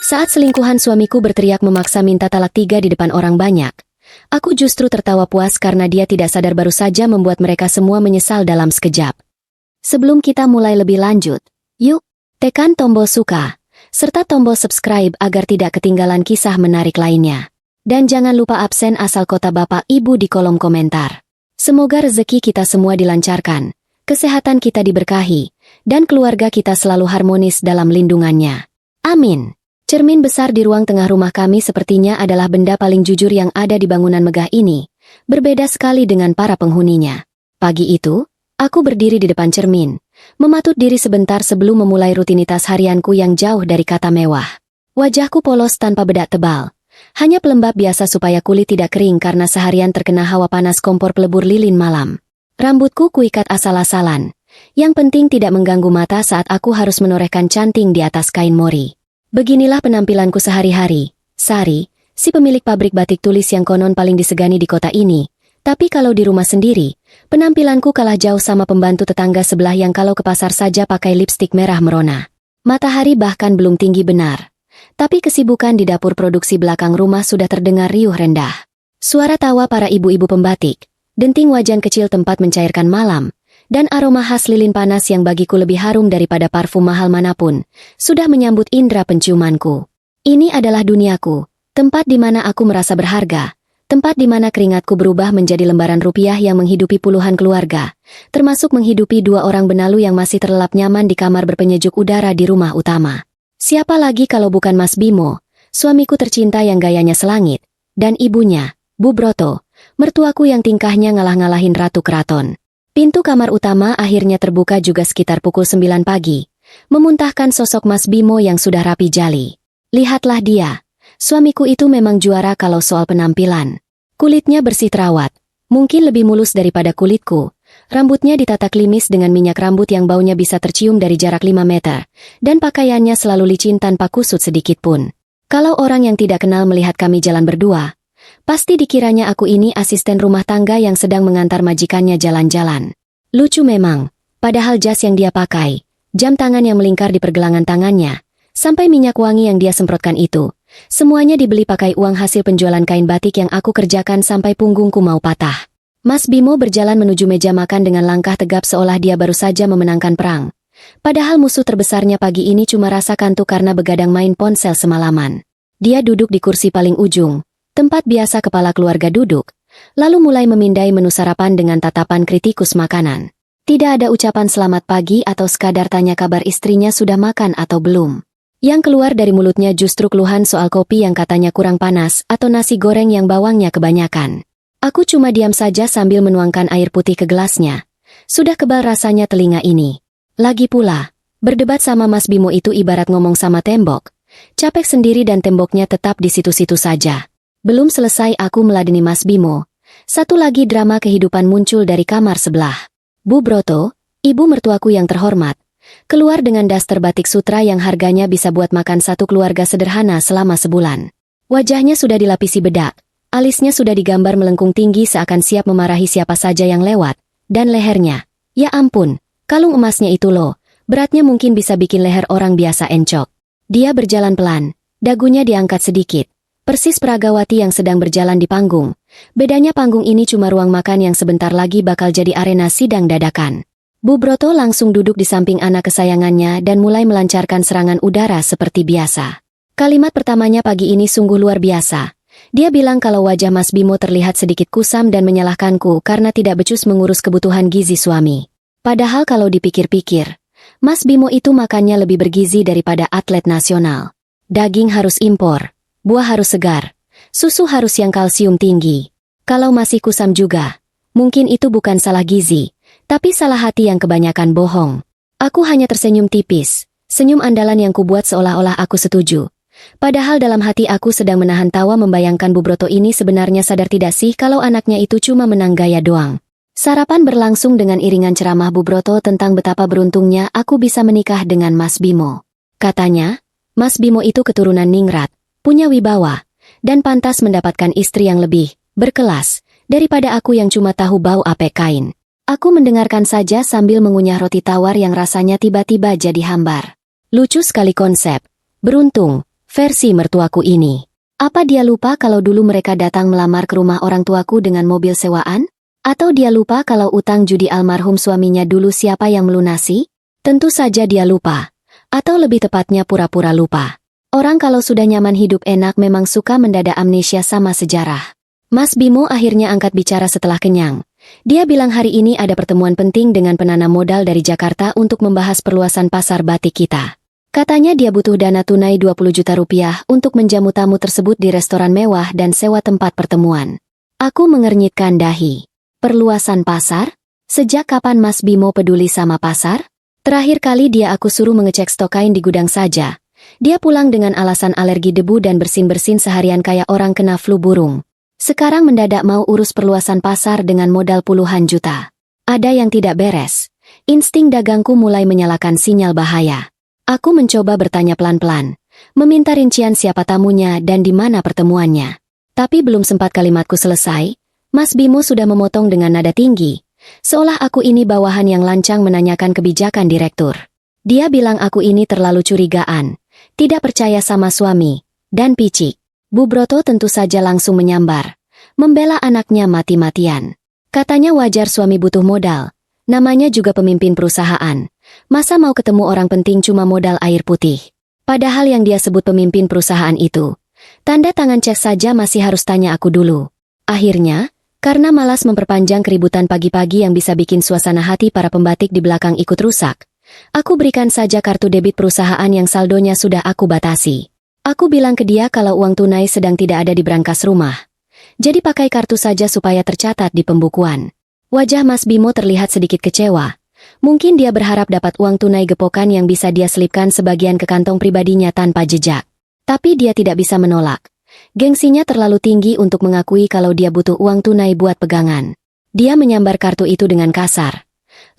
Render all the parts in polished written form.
Saat selingkuhan suamiku berteriak memaksa minta talak 3 di depan orang banyak, aku justru tertawa puas karena dia tidak sadar baru saja membuat mereka semua menyesal dalam sekejap. Sebelum kita mulai lebih lanjut, yuk, tekan tombol suka, serta tombol subscribe agar tidak ketinggalan kisah menarik lainnya. Dan jangan lupa absen asal kota Bapak Ibu di kolom komentar. Semoga rezeki kita semua dilancarkan, kesehatan kita diberkahi, dan keluarga kita selalu harmonis dalam lindungannya. Amin. Cermin besar di ruang tengah rumah kami sepertinya adalah benda paling jujur yang ada di bangunan megah ini, berbeda sekali dengan para penghuninya. Pagi itu, aku berdiri di depan cermin, mematut diri sebentar sebelum memulai rutinitas harianku yang jauh dari kata mewah. Wajahku polos tanpa bedak tebal, hanya pelembab biasa supaya kulit tidak kering karena seharian terkena hawa panas kompor pelebur lilin malam. Rambutku kuikat asal-asalan, yang penting tidak mengganggu mata saat aku harus menorehkan canting di atas kain mori. Beginilah penampilanku sehari-hari. Sari, si pemilik pabrik batik tulis yang konon paling disegani di kota ini. Tapi kalau di rumah sendiri, penampilanku kalah jauh sama pembantu tetangga sebelah yang kalau ke pasar saja pakai lipstik merah merona. Matahari bahkan belum tinggi benar. Tapi kesibukan di dapur produksi belakang rumah sudah terdengar riuh rendah. Suara tawa para ibu-ibu pembatik, denting wajan kecil tempat mencairkan malam, dan aroma khas lilin panas yang bagiku lebih harum daripada parfum mahal manapun, sudah menyambut indera penciumanku. Ini adalah duniaku, tempat di mana aku merasa berharga, tempat di mana keringatku berubah menjadi lembaran rupiah yang menghidupi puluhan keluarga, termasuk menghidupi 2 orang benalu yang masih terlelap nyaman di kamar berpenyejuk udara di rumah utama. Siapa lagi kalau bukan Mas Bimo, suamiku tercinta yang gayanya selangit, dan ibunya, Bu Broto, mertuaku yang tingkahnya ngalah-ngalahin ratu keraton. Pintu kamar utama akhirnya terbuka juga sekitar pukul 9 pagi, memuntahkan sosok Mas Bimo yang sudah rapi jali. Lihatlah dia, suamiku itu memang juara kalau soal penampilan. Kulitnya bersih terawat, mungkin lebih mulus daripada kulitku. Rambutnya ditata klimis dengan minyak rambut yang baunya bisa tercium dari jarak 5 meter, dan pakaiannya selalu licin tanpa kusut sedikit pun. Kalau orang yang tidak kenal melihat kami jalan berdua, pasti dikiranya aku ini asisten rumah tangga yang sedang mengantar majikannya jalan-jalan. Lucu memang, padahal jas yang dia pakai, jam tangan yang melingkar di pergelangan tangannya, sampai minyak wangi yang dia semprotkan itu, semuanya dibeli pakai uang hasil penjualan kain batik yang aku kerjakan sampai punggungku mau patah. Mas Bimo berjalan menuju meja makan dengan langkah tegap seolah dia baru saja memenangkan perang. Padahal musuh terbesarnya pagi ini cuma rasa kantuk karena begadang main ponsel semalaman. Dia duduk di kursi paling ujung, tempat biasa kepala keluarga duduk, lalu mulai memindai menu sarapan dengan tatapan kritikus makanan. Tidak ada ucapan selamat pagi atau sekadar tanya kabar istrinya sudah makan atau belum. Yang keluar dari mulutnya justru keluhan soal kopi yang katanya kurang panas atau nasi goreng yang bawangnya kebanyakan. Aku cuma diam saja sambil menuangkan air putih ke gelasnya. Sudah kebal rasanya telinga ini. Lagi pula, berdebat sama Mas Bimo itu ibarat ngomong sama tembok. Capek sendiri dan temboknya tetap di situ-situ saja. Belum selesai aku meladeni Mas Bimo, satu lagi drama kehidupan muncul dari kamar sebelah. Bu Broto, ibu mertuaku yang terhormat, keluar dengan daster batik sutra yang harganya bisa buat makan satu keluarga sederhana selama sebulan. Wajahnya sudah dilapisi bedak, alisnya sudah digambar melengkung tinggi seakan siap memarahi siapa saja yang lewat, dan lehernya, ya ampun, kalung emasnya itu loh, beratnya mungkin bisa bikin leher orang biasa encok. Dia berjalan pelan, dagunya diangkat sedikit. Persis Pragawati yang sedang berjalan di panggung. Bedanya panggung ini cuma ruang makan yang sebentar lagi bakal jadi arena sidang dadakan. Bu Broto langsung duduk di samping anak kesayangannya dan mulai melancarkan serangan udara seperti biasa. Kalimat pertamanya pagi ini sungguh luar biasa. Dia bilang kalau wajah Mas Bimo terlihat sedikit kusam dan menyalahkanku karena tidak becus mengurus kebutuhan gizi suami. Padahal kalau dipikir-pikir, Mas Bimo itu makannya lebih bergizi daripada atlet nasional. Daging harus impor. Buah harus segar, susu harus yang kalsium tinggi. Kalau masih kusam juga, mungkin itu bukan salah gizi, tapi salah hati yang kebanyakan bohong. Aku hanya tersenyum tipis, senyum andalan yang kubuat seolah-olah aku setuju. Padahal dalam hati aku sedang menahan tawa membayangkan Bu Broto ini sebenarnya sadar tidak sih kalau anaknya itu cuma menang gaya doang. Sarapan berlangsung dengan iringan ceramah Bu Broto tentang betapa beruntungnya aku bisa menikah dengan Mas Bimo. Katanya, Mas Bimo itu keturunan ningrat, punya wibawa, dan pantas mendapatkan istri yang lebih berkelas daripada aku yang cuma tahu bau apek kain. Aku mendengarkan saja sambil mengunyah roti tawar yang rasanya tiba-tiba jadi hambar. Lucu sekali konsep. Beruntung, Versi mertuaku ini. Apa dia lupa kalau dulu mereka datang melamar ke rumah orang tuaku dengan mobil sewaan? Atau dia lupa kalau utang judi almarhum suaminya dulu siapa yang melunasi? Tentu saja dia lupa. Atau lebih tepatnya pura-pura lupa. Orang kalau sudah nyaman hidup enak memang suka mendadak amnesia sama sejarah. Mas Bimo akhirnya angkat bicara setelah kenyang. Dia bilang hari ini ada pertemuan penting dengan penanam modal dari Jakarta untuk membahas perluasan pasar batik kita. Katanya dia butuh dana tunai 20 juta rupiah untuk menjamu tamu tersebut di restoran mewah dan sewa tempat pertemuan. Aku mengernyitkan dahi. Perluasan pasar? Sejak kapan Mas Bimo peduli sama pasar? Terakhir kali dia aku suruh mengecek stok kain di gudang saja. Dia pulang dengan alasan alergi debu dan bersin-bersin seharian kayak orang kena flu burung. Sekarang mendadak mau urus perluasan pasar dengan modal puluhan juta. Ada yang tidak beres. Insting dagangku mulai menyalakan sinyal bahaya. Aku mencoba bertanya pelan-pelan, meminta rincian siapa tamunya dan di mana pertemuannya. Tapi belum sempat kalimatku selesai, Mas Bimo sudah memotong dengan nada tinggi, seolah aku ini bawahan yang lancang menanyakan kebijakan direktur. Dia bilang aku ini terlalu curigaan, tidak percaya sama suami, dan picik. Bu Broto tentu saja langsung menyambar, membela anaknya mati-matian. Katanya wajar suami butuh modal, namanya juga pemimpin perusahaan. Masa mau ketemu orang penting cuma modal air putih? Padahal yang dia sebut pemimpin perusahaan itu, tanda tangan cek saja masih harus tanya aku dulu. Akhirnya, karena malas memperpanjang keributan pagi-pagi yang bisa bikin suasana hati para pembatik di belakang ikut rusak, aku berikan saja kartu debit perusahaan yang saldonya sudah aku batasi. Aku bilang ke dia kalau uang tunai sedang tidak ada di brankas rumah. Jadi pakai kartu saja supaya tercatat di pembukuan. Wajah Mas Bimo terlihat sedikit kecewa. Mungkin dia berharap dapat uang tunai gepokan yang bisa dia selipkan sebagian ke kantong pribadinya tanpa jejak. Tapi dia tidak bisa menolak. Gengsinya terlalu tinggi untuk mengakui kalau dia butuh uang tunai buat pegangan. Dia menyambar kartu itu dengan kasar.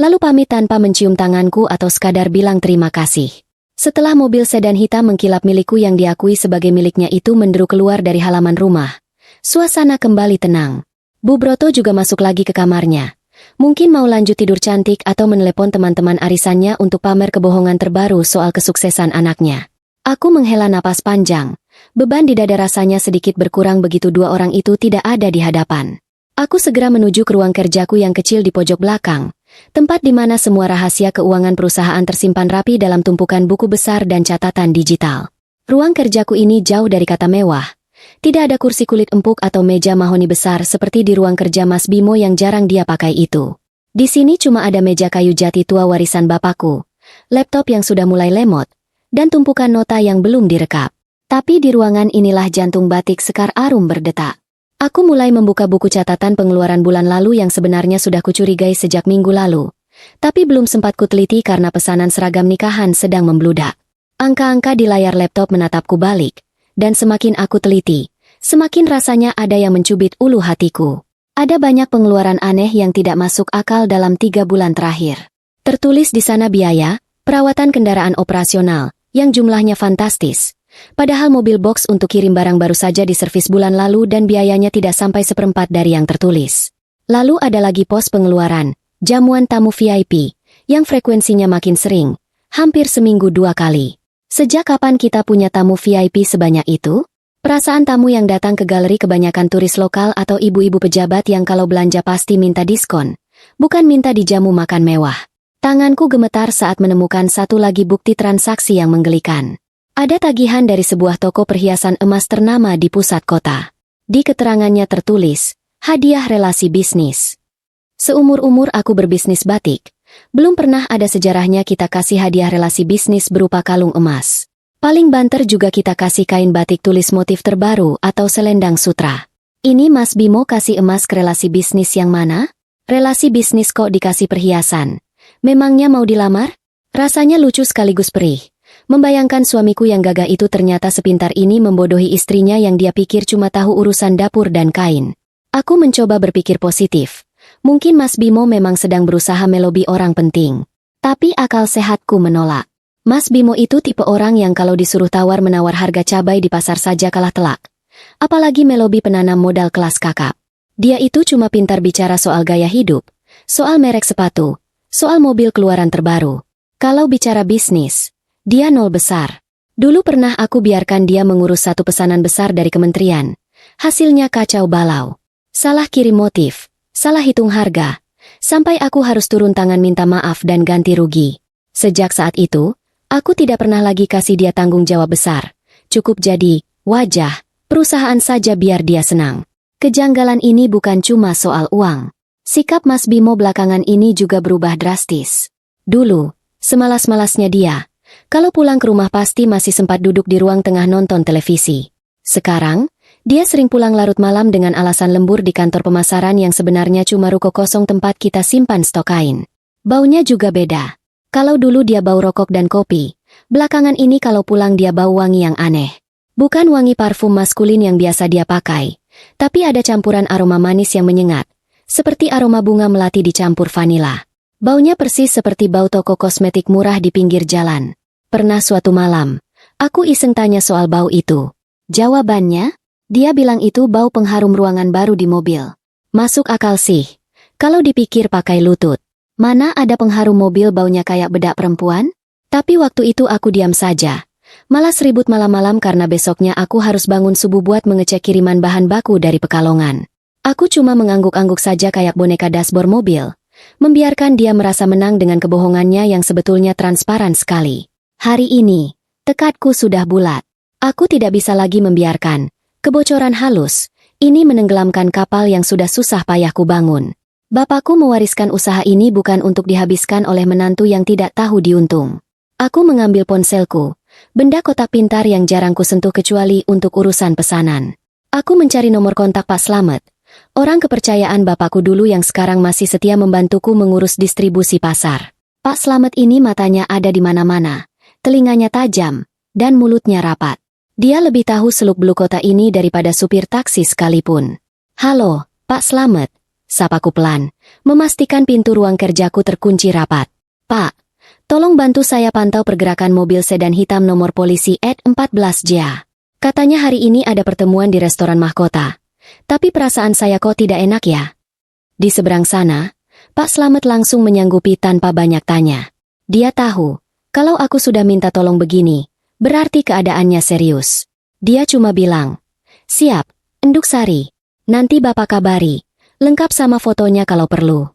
Lalu pamit tanpa mencium tanganku atau sekadar bilang terima kasih. Setelah mobil sedan hitam mengkilap milikku yang diakui sebagai miliknya itu menderu keluar dari halaman rumah, suasana kembali tenang. Bu Broto juga masuk lagi ke kamarnya. Mungkin mau lanjut tidur cantik atau menelepon teman-teman arisannya untuk pamer kebohongan terbaru soal kesuksesan anaknya. Aku menghela napas panjang. Beban di dada rasanya sedikit berkurang begitu dua orang itu tidak ada di hadapan. Aku segera menuju ke ruang kerjaku yang kecil di pojok belakang, tempat di mana semua rahasia keuangan perusahaan tersimpan rapi dalam tumpukan buku besar dan catatan digital. Ruang kerjaku ini jauh dari kata mewah. Tidak ada kursi kulit empuk atau meja mahoni besar seperti di ruang kerja Mas Bimo yang jarang dia pakai itu. Di sini cuma ada meja kayu jati tua warisan bapakku, laptop yang sudah mulai lemot, dan tumpukan nota yang belum direkap. Tapi di ruangan inilah jantung batik Sekar Arum berdetak. Aku mulai membuka buku catatan pengeluaran bulan lalu yang sebenarnya sudah kucurigai sejak minggu lalu. Tapi belum sempat kuteliti karena pesanan seragam nikahan sedang membludak. Angka-angka di layar laptop menatapku balik. Dan semakin aku teliti, semakin rasanya ada yang mencubit ulu hatiku. Ada banyak pengeluaran aneh yang tidak masuk akal dalam 3 bulan terakhir. Tertulis di sana biaya, perawatan kendaraan operasional, yang jumlahnya fantastis. Padahal mobil box untuk kirim barang baru saja diservis bulan lalu dan biayanya tidak sampai seperempat dari yang tertulis. Lalu ada lagi pos pengeluaran, jamuan tamu VIP, yang frekuensinya makin sering, hampir seminggu 2 kali. Sejak kapan kita punya tamu VIP sebanyak itu? Perasaan tamu yang datang ke galeri kebanyakan turis lokal atau ibu-ibu pejabat yang kalau belanja pasti minta diskon, bukan minta dijamu makan mewah. Tanganku gemetar saat menemukan satu lagi bukti transaksi yang menggelikan. Ada tagihan dari sebuah toko perhiasan emas ternama di pusat kota. Di keterangannya tertulis, hadiah relasi bisnis. Seumur-umur aku berbisnis batik, belum pernah ada sejarahnya kita kasih hadiah relasi bisnis berupa kalung emas. Paling banter juga kita kasih kain batik tulis motif terbaru atau selendang sutra. Ini Mas Bimo kasih emas ke relasi bisnis yang mana? Relasi bisnis kok dikasih perhiasan? Memangnya mau dilamar? Rasanya lucu sekaligus perih. Membayangkan suamiku yang gagah itu ternyata sepintar ini membodohi istrinya yang dia pikir cuma tahu urusan dapur dan kain. Aku mencoba berpikir positif. Mungkin Mas Bimo memang sedang berusaha melobi orang penting. Tapi akal sehatku menolak. Mas Bimo itu tipe orang yang kalau disuruh tawar-menawar harga cabai di pasar saja kalah telak. Apalagi melobi penanam modal kelas kakap. Dia itu cuma pintar bicara soal gaya hidup, soal merek sepatu, soal mobil keluaran terbaru. Kalau bicara bisnis, dia nol besar. Dulu pernah aku biarkan dia mengurus satu pesanan besar dari kementerian. Hasilnya kacau balau. Salah kirim motif, salah hitung harga. Sampai aku harus turun tangan minta maaf dan ganti rugi. Sejak saat itu, aku tidak pernah lagi kasih dia tanggung jawab besar. Cukup jadi wajah perusahaan saja biar dia senang. Kejanggalan ini bukan cuma soal uang. Sikap Mas Bimo belakangan ini juga berubah drastis. Dulu, semalas-malasnya dia, kalau pulang ke rumah pasti masih sempat duduk di ruang tengah nonton televisi. Sekarang, dia sering pulang larut malam dengan alasan lembur di kantor pemasaran yang sebenarnya cuma ruko kosong tempat kita simpan stok kain. Baunya juga beda. Kalau dulu dia bau rokok dan kopi, belakangan ini kalau pulang dia bau wangi yang aneh. Bukan wangi parfum maskulin yang biasa dia pakai, tapi ada campuran aroma manis yang menyengat, seperti aroma bunga melati dicampur vanila. Baunya persis seperti bau toko kosmetik murah di pinggir jalan. Pernah suatu malam, aku iseng tanya soal bau itu. Jawabannya, dia bilang itu bau pengharum ruangan baru di mobil. Masuk akal sih, kalau dipikir pakai lutut. Mana ada pengharum mobil baunya kayak bedak perempuan? Tapi waktu itu aku diam saja. Malas ribut malam-malam karena besoknya aku harus bangun subuh buat mengecek kiriman bahan baku dari Pekalongan. Aku cuma mengangguk-angguk saja kayak boneka dashboard mobil. Membiarkan dia merasa menang dengan kebohongannya yang sebetulnya transparan sekali. Hari ini, tekadku sudah bulat. Aku tidak bisa lagi membiarkan kebocoran halus ini menenggelamkan kapal yang sudah susah payahku bangun. Bapakku mewariskan usaha ini bukan untuk dihabiskan oleh menantu yang tidak tahu diuntung. Aku mengambil ponselku, benda kotak pintar yang jarang kusentuh kecuali untuk urusan pesanan. Aku mencari nomor kontak Pak Slamet, orang kepercayaan bapakku dulu yang sekarang masih setia membantuku mengurus distribusi pasar. Pak Slamet ini matanya ada di mana-mana, telinganya tajam, dan mulutnya rapat. Dia lebih tahu seluk-beluk kota ini daripada supir taksi sekalipun. "Halo, Pak Slamet," sapaku pelan, memastikan pintu ruang kerjaku terkunci rapat. "Pak, tolong bantu saya pantau pergerakan mobil sedan hitam nomor polisi ED14JA. Katanya hari ini ada pertemuan di restoran mahkota. Tapi perasaan saya kok tidak enak ya?" Di seberang sana, Pak Slamet langsung menyanggupi tanpa banyak tanya. Dia tahu, kalau aku sudah minta tolong begini, berarti keadaannya serius. Dia cuma bilang, "Siap, Enduk Sari. Nanti Bapak kabari, lengkap sama fotonya kalau perlu."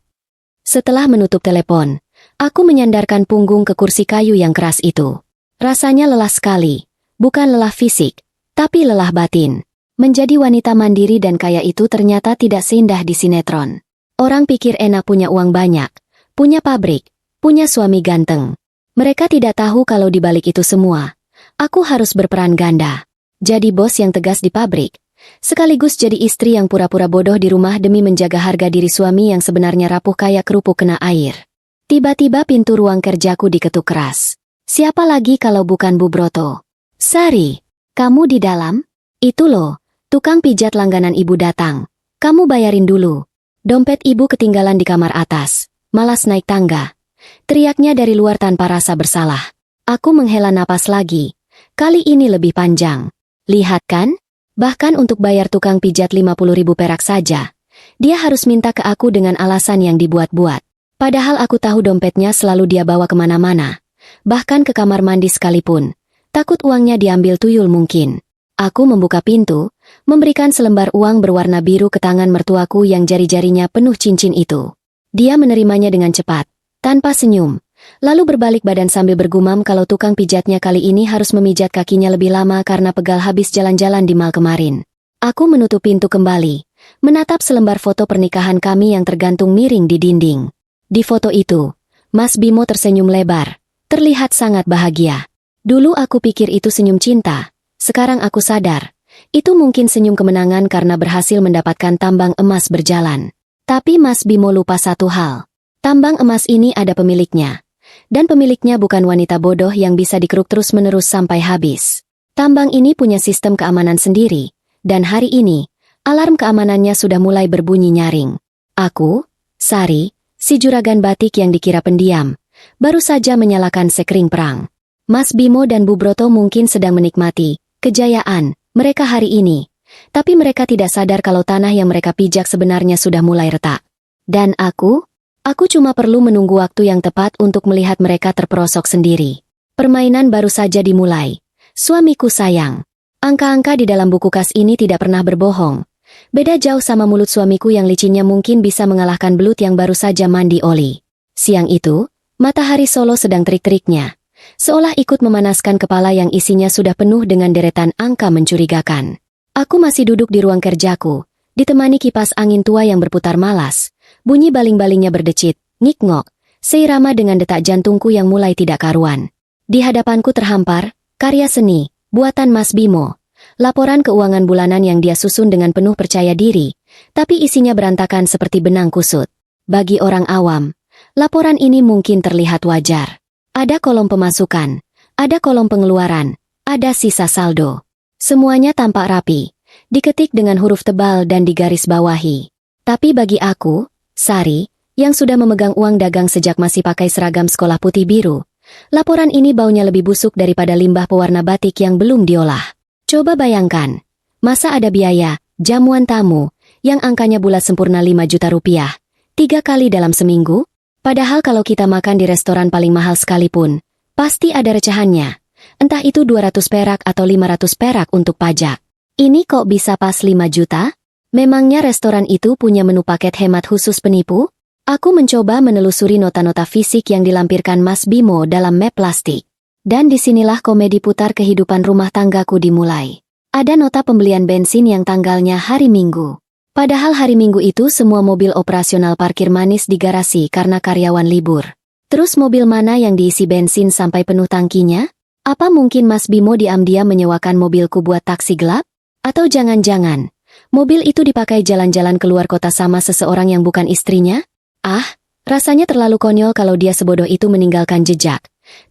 Setelah menutup telepon, aku menyandarkan punggung ke kursi kayu yang keras itu. Rasanya lelah sekali, bukan lelah fisik, tapi lelah batin. Menjadi wanita mandiri dan kaya itu ternyata tidak seindah di sinetron. Orang pikir enak punya uang banyak, punya pabrik, punya suami ganteng. Mereka tidak tahu kalau di balik itu semua, aku harus berperan ganda. Jadi bos yang tegas di pabrik, sekaligus jadi istri yang pura-pura bodoh di rumah demi menjaga harga diri suami yang sebenarnya rapuh kayak kerupuk kena air. Tiba-tiba pintu ruang kerjaku diketuk keras. Siapa lagi kalau bukan Bu Broto? "Sari, kamu di dalam?" "Itu loh, tukang pijat langganan ibu datang. Kamu bayarin dulu." Dompet ibu ketinggalan di kamar atas. Malas naik tangga. Teriaknya dari luar tanpa rasa bersalah. Aku menghela napas lagi. Kali ini lebih panjang. Lihat kan? Bahkan untuk bayar tukang pijat 50.000 perak saja, dia harus minta ke aku dengan alasan yang dibuat-buat. Padahal aku tahu dompetnya selalu dia bawa kemana-mana. Bahkan ke kamar mandi sekalipun. Takut uangnya diambil tuyul mungkin. Aku membuka pintu, memberikan selembar uang berwarna biru ke tangan mertuaku yang jari-jarinya penuh cincin itu. Dia menerimanya dengan cepat, tanpa senyum, lalu berbalik badan sambil bergumam kalau tukang pijatnya kali ini harus memijat kakinya lebih lama karena pegal habis jalan-jalan di mal kemarin. Aku menutup pintu kembali, menatap selembar foto pernikahan kami yang tergantung miring di dinding. Di foto itu, Mas Bimo tersenyum lebar, terlihat sangat bahagia. Dulu aku pikir itu senyum cinta. Sekarang aku sadar, itu mungkin senyum kemenangan karena berhasil mendapatkan tambang emas berjalan. Tapi Mas Bimo lupa satu hal. Tambang emas ini ada pemiliknya. Dan pemiliknya bukan wanita bodoh yang bisa dikeruk terus-menerus sampai habis. Tambang ini punya sistem keamanan sendiri. Dan hari ini, alarm keamanannya sudah mulai berbunyi nyaring. Aku, Sari, si juragan batik yang dikira pendiam, baru saja menyalakan sekring perang. Mas Bimo dan Bu Broto mungkin sedang menikmati kejayaan mereka hari ini, tapi mereka tidak sadar kalau tanah yang mereka pijak sebenarnya sudah mulai retak. Dan aku cuma perlu menunggu waktu yang tepat untuk melihat mereka terperosok sendiri. Permainan baru saja dimulai. Suamiku sayang. Angka-angka di dalam buku kas ini tidak pernah berbohong. Beda jauh sama mulut suamiku yang licinnya mungkin bisa mengalahkan belut yang baru saja mandi oli. Siang itu, matahari Solo sedang terik-teriknya. Seolah ikut memanaskan kepala yang isinya sudah penuh dengan deretan angka mencurigakan. Aku masih duduk di ruang kerjaku, ditemani kipas angin tua yang berputar malas. Bunyi baling-balingnya berdecit, ngik-ngok, seirama dengan detak jantungku yang mulai tidak karuan. Di hadapanku terhampar, karya seni, buatan Mas Bimo. Laporan keuangan bulanan yang dia susun dengan penuh percaya diri, tapi isinya berantakan seperti benang kusut. Bagi orang awam, laporan ini mungkin terlihat wajar. Ada kolom pemasukan, ada kolom pengeluaran, ada sisa saldo. Semuanya tampak rapi, diketik dengan huruf tebal dan digarisbawahi. Tapi bagi aku, Sari, yang sudah memegang uang dagang sejak masih pakai seragam sekolah putih biru, laporan ini baunya lebih busuk daripada limbah pewarna batik yang belum diolah. Coba bayangkan, masa ada biaya, jamuan tamu, yang angkanya bulat sempurna 5 juta rupiah, 3 kali dalam seminggu? Padahal kalau kita makan di restoran paling mahal sekalipun, pasti ada recahannya. Entah itu 200 perak atau 500 perak untuk pajak. Ini kok bisa pas 5 juta? Memangnya restoran itu punya menu paket hemat khusus penipu? Aku mencoba menelusuri nota-nota fisik yang dilampirkan Mas Bimo dalam map plastik. Dan disinilah komedi putar kehidupan rumah tanggaku dimulai. Ada nota pembelian bensin yang tanggalnya hari Minggu. Padahal hari Minggu itu semua mobil operasional parkir manis di garasi karena karyawan libur. Terus mobil mana yang diisi bensin sampai penuh tangkinya? Apa mungkin Mas Bimo diam-diam menyewakan mobilku buat taksi gelap? Atau jangan-jangan, mobil itu dipakai jalan-jalan keluar kota sama seseorang yang bukan istrinya? Ah, rasanya terlalu konyol kalau dia sebodoh itu meninggalkan jejak.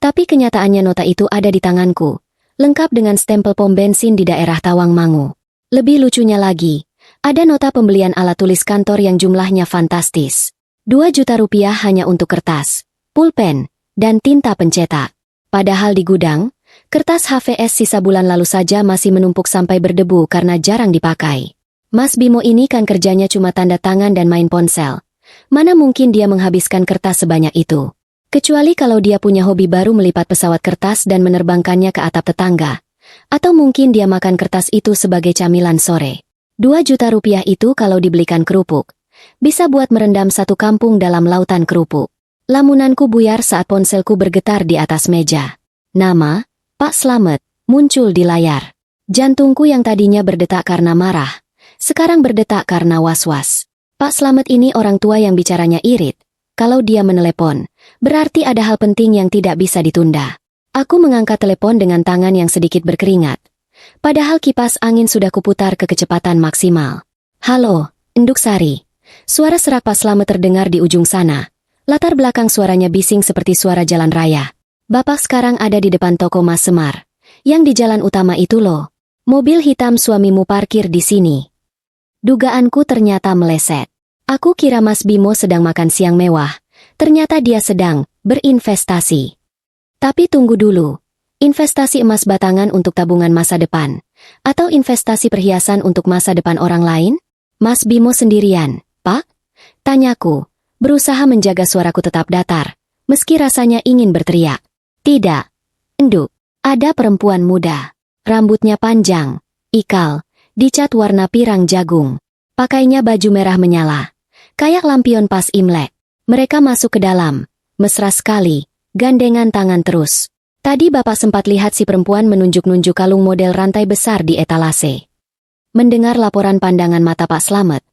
Tapi kenyataannya nota itu ada di tanganku, lengkap dengan stempel pom bensin di daerah Tawangmangu. Lebih lucunya lagi, ada nota pembelian alat tulis kantor yang jumlahnya fantastis. 2 juta rupiah hanya untuk kertas, pulpen, dan tinta pencetak. Padahal di gudang, kertas HVS sisa bulan lalu saja masih menumpuk sampai berdebu karena jarang dipakai. Mas Bimo ini kan kerjanya cuma tanda tangan dan main ponsel. Mana mungkin dia menghabiskan kertas sebanyak itu? Kecuali kalau dia punya hobi baru melipat pesawat kertas dan menerbangkannya ke atap tetangga. Atau mungkin dia makan kertas itu sebagai camilan sore. 2 juta rupiah itu kalau dibelikan kerupuk, bisa buat merendam satu kampung dalam lautan kerupuk. Lamunanku buyar saat ponselku bergetar di atas meja. Nama, Pak Slamet, muncul di layar. Jantungku yang tadinya berdetak karena marah, sekarang berdetak karena was-was. Pak Slamet ini orang tua yang bicaranya irit. Kalau dia menelepon, berarti ada hal penting yang tidak bisa ditunda. Aku mengangkat telepon dengan tangan yang sedikit berkeringat. Padahal kipas angin sudah kuputar ke kecepatan maksimal. Halo, Enduk Sari. Suara serak Pak Slamet terdengar di ujung sana. Latar belakang suaranya bising seperti suara jalan raya. Bapak sekarang ada di depan toko Mas Semar. Yang di jalan utama itu loh. Mobil hitam suamimu parkir di sini. Dugaanku ternyata meleset. Aku kira Mas Bimo sedang makan siang mewah, ternyata dia sedang berinvestasi. Tapi tunggu dulu, investasi emas batangan untuk tabungan masa depan, atau investasi perhiasan untuk masa depan orang lain? Mas Bimo sendirian, Pak? Tanyaku, berusaha menjaga suaraku tetap datar, meski rasanya ingin berteriak. Tidak, Enduk, ada perempuan muda, rambutnya panjang, ikal, dicat warna pirang jagung, pakainya baju merah menyala. Kayak lampion pas Imlek. Mereka masuk ke dalam. Mesra sekali. Gandengan tangan terus. Tadi Bapak sempat lihat si perempuan menunjuk-nunjuk kalung model rantai besar di etalase. Mendengar laporan pandangan mata Pak Slamet,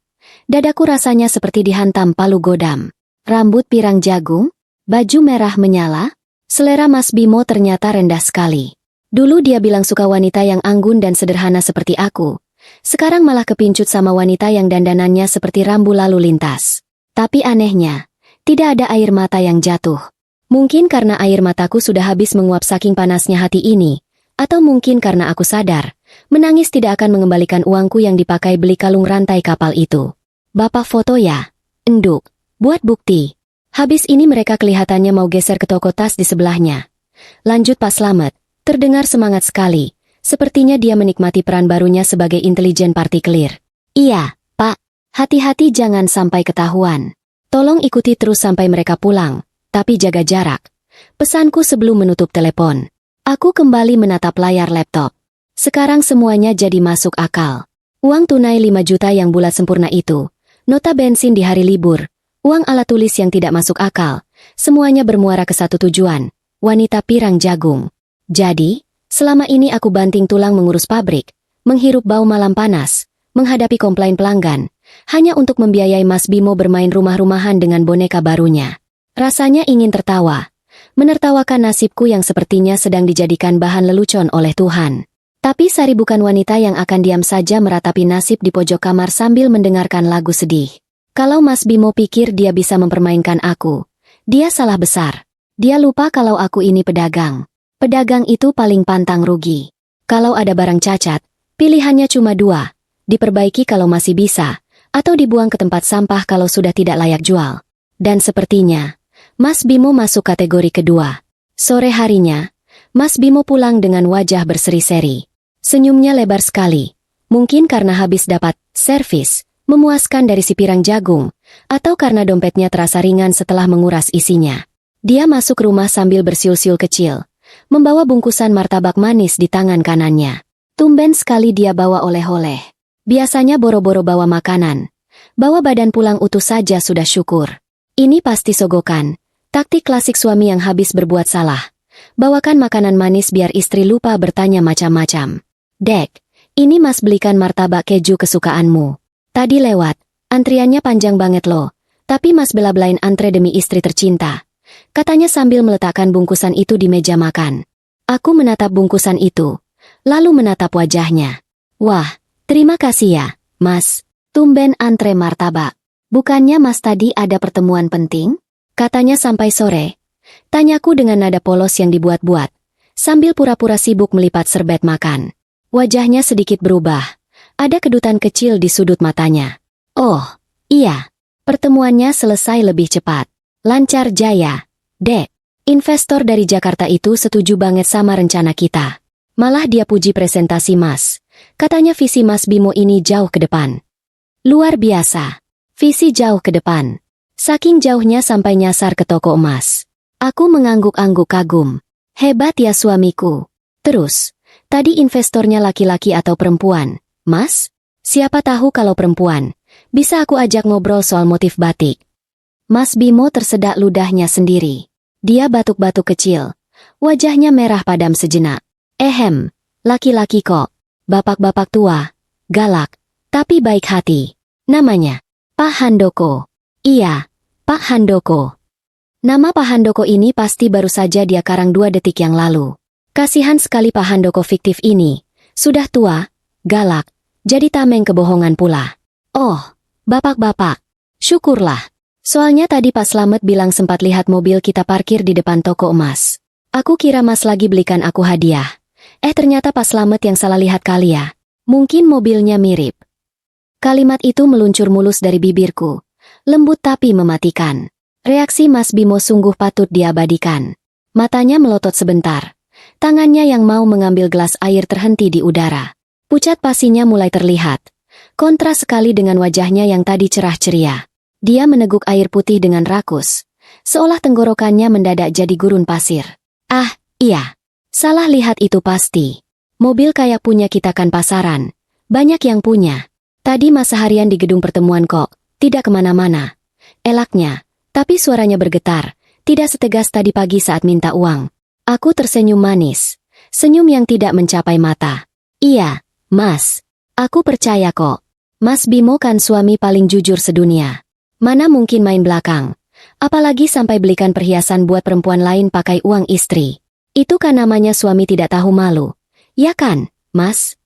dadaku rasanya seperti dihantam palu godam. Rambut pirang jagung, baju merah menyala. Selera Mas Bimo ternyata rendah sekali. Dulu dia bilang suka wanita yang anggun dan sederhana seperti aku. Sekarang malah kepincut sama wanita yang dandanannya seperti rambu lalu lintas. Tapi anehnya, tidak ada air mata yang jatuh. Mungkin karena air mataku sudah habis menguap saking panasnya hati ini, atau mungkin karena aku sadar, menangis tidak akan mengembalikan uangku yang dipakai beli kalung rantai kapal itu. Bapak foto ya? Enduk, buat bukti. Habis ini mereka kelihatannya mau geser ke toko tas di sebelahnya. Lanjut Pak Slamet, terdengar semangat sekali. Sepertinya dia menikmati peran barunya sebagai intelijen partikelir. Iya, Pak. Hati-hati jangan sampai ketahuan. Tolong ikuti terus sampai mereka pulang, tapi jaga jarak. Pesanku sebelum menutup telepon. Aku kembali menatap layar laptop. Sekarang semuanya jadi masuk akal. Uang tunai 5 juta yang bulat sempurna itu, nota bensin di hari libur, uang alat tulis yang tidak masuk akal, semuanya bermuara ke satu tujuan, wanita pirang jagung. Jadi, selama ini aku banting tulang mengurus pabrik, menghirup bau malam panas, menghadapi komplain pelanggan, hanya untuk membiayai Mas Bimo bermain rumah-rumahan dengan boneka barunya. Rasanya ingin tertawa, menertawakan nasibku yang sepertinya sedang dijadikan bahan lelucon oleh Tuhan. Tapi Sari bukan wanita yang akan diam saja meratapi nasib di pojok kamar sambil mendengarkan lagu sedih. Kalau Mas Bimo pikir dia bisa mempermainkan aku, dia salah besar. Dia lupa kalau aku ini pedagang. Pedagang itu paling pantang rugi. Kalau ada barang cacat, pilihannya cuma 2. Diperbaiki kalau masih bisa, atau dibuang ke tempat sampah kalau sudah tidak layak jual. Dan sepertinya, Mas Bimo masuk kategori kedua. Sore harinya, Mas Bimo pulang dengan wajah berseri-seri. Senyumnya lebar sekali. Mungkin karena habis dapat servis, memuaskan dari si pirang jagung, atau karena dompetnya terasa ringan setelah menguras isinya. Dia masuk rumah sambil bersiul-siul kecil, membawa bungkusan martabak manis di tangan kanannya. Tumben sekali dia bawa oleh-oleh. Biasanya boro-boro bawa makanan. Bawa badan pulang utuh saja sudah syukur. Ini pasti sogokan. Taktik klasik suami yang habis berbuat salah. Bawakan makanan manis biar istri lupa bertanya macam-macam. Dek, ini Mas belikan martabak keju kesukaanmu. Tadi lewat, antriannya panjang banget loh. Tapi Mas bela-belain antre demi istri tercinta. Katanya sambil meletakkan bungkusan itu di meja makan. Aku menatap bungkusan itu, lalu menatap wajahnya. Wah, terima kasih ya, Mas. Tumben antre martabak. Bukannya Mas tadi ada pertemuan penting? Katanya sampai sore. Tanyaku dengan nada polos yang dibuat-buat, sambil pura-pura sibuk melipat serbet makan. Wajahnya sedikit berubah. Ada kedutan kecil di sudut matanya. Oh, iya. Pertemuannya selesai lebih cepat. Lancar jaya. Dek, investor dari Jakarta itu setuju banget sama rencana kita. Malah dia puji presentasi Mas. Katanya visi Mas Bimo ini jauh ke depan. Luar biasa. Visi jauh ke depan. Saking jauhnya sampai nyasar ke toko emas. Aku mengangguk-angguk kagum. Hebat ya suamiku. Terus, tadi investornya laki-laki atau perempuan, Mas? Siapa tahu kalau perempuan, bisa aku ajak ngobrol soal motif batik. Mas Bimo tersedak ludahnya sendiri. Dia batuk-batuk kecil. Wajahnya merah padam sejenak. Laki-laki kok. Bapak-bapak tua. Galak. Tapi baik hati. Namanya Pak Handoko. Iya, Pak Handoko. Nama Pak Handoko ini pasti baru saja dia karang 2 detik yang lalu. Kasihan sekali Pak Handoko fiktif ini. Sudah tua, galak, jadi tameng kebohongan pula. Oh, bapak-bapak. Syukurlah. Soalnya tadi Pak Slamet bilang sempat lihat mobil kita parkir di depan toko emas. Aku kira Mas lagi belikan aku hadiah. Ternyata Pak Slamet yang salah lihat kali ya. Mungkin mobilnya mirip. Kalimat itu meluncur mulus dari bibirku. Lembut tapi mematikan. Reaksi Mas Bimo sungguh patut diabadikan. Matanya melotot sebentar. Tangannya yang mau mengambil gelas air terhenti di udara. Pucat pasinya mulai terlihat. Kontras sekali dengan wajahnya yang tadi cerah ceria. Dia meneguk air putih dengan rakus. Seolah tenggorokannya mendadak jadi gurun pasir. Ah, iya. Salah lihat itu pasti. Mobil kayak punya kita kan pasaran. Banyak yang punya. Tadi Mas seharian di gedung pertemuan kok, tidak kemana-mana. Elaknya, tapi suaranya bergetar, tidak setegas tadi pagi saat minta uang. Aku tersenyum manis, senyum yang tidak mencapai mata. Iya, Mas, aku percaya kok. Mas Bimo kan suami paling jujur sedunia. Mana mungkin main belakang, apalagi sampai belikan perhiasan buat perempuan lain pakai uang istri. Itu kan namanya suami tidak tahu malu. Ya kan, Mas?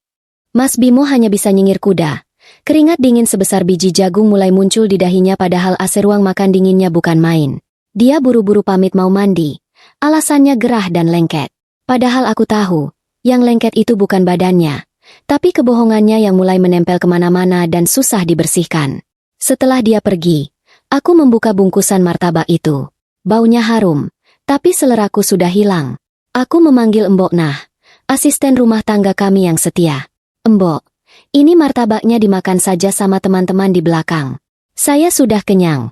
Mas Bimo hanya bisa nyengir kuda. Keringat dingin sebesar biji jagung mulai muncul di dahinya padahal AC ruang makan dinginnya bukan main. Dia buru-buru pamit mau mandi. Alasannya gerah dan lengket. Padahal aku tahu, yang lengket itu bukan badannya, tapi kebohongannya yang mulai menempel kemana-mana dan susah dibersihkan. Setelah dia pergi, aku membuka bungkusan martabak itu. Baunya harum, tapi seleraku sudah hilang. Aku memanggil Mbok Nah, asisten rumah tangga kami yang setia. Mbok, ini martabaknya dimakan saja sama teman-teman di belakang. Saya sudah kenyang.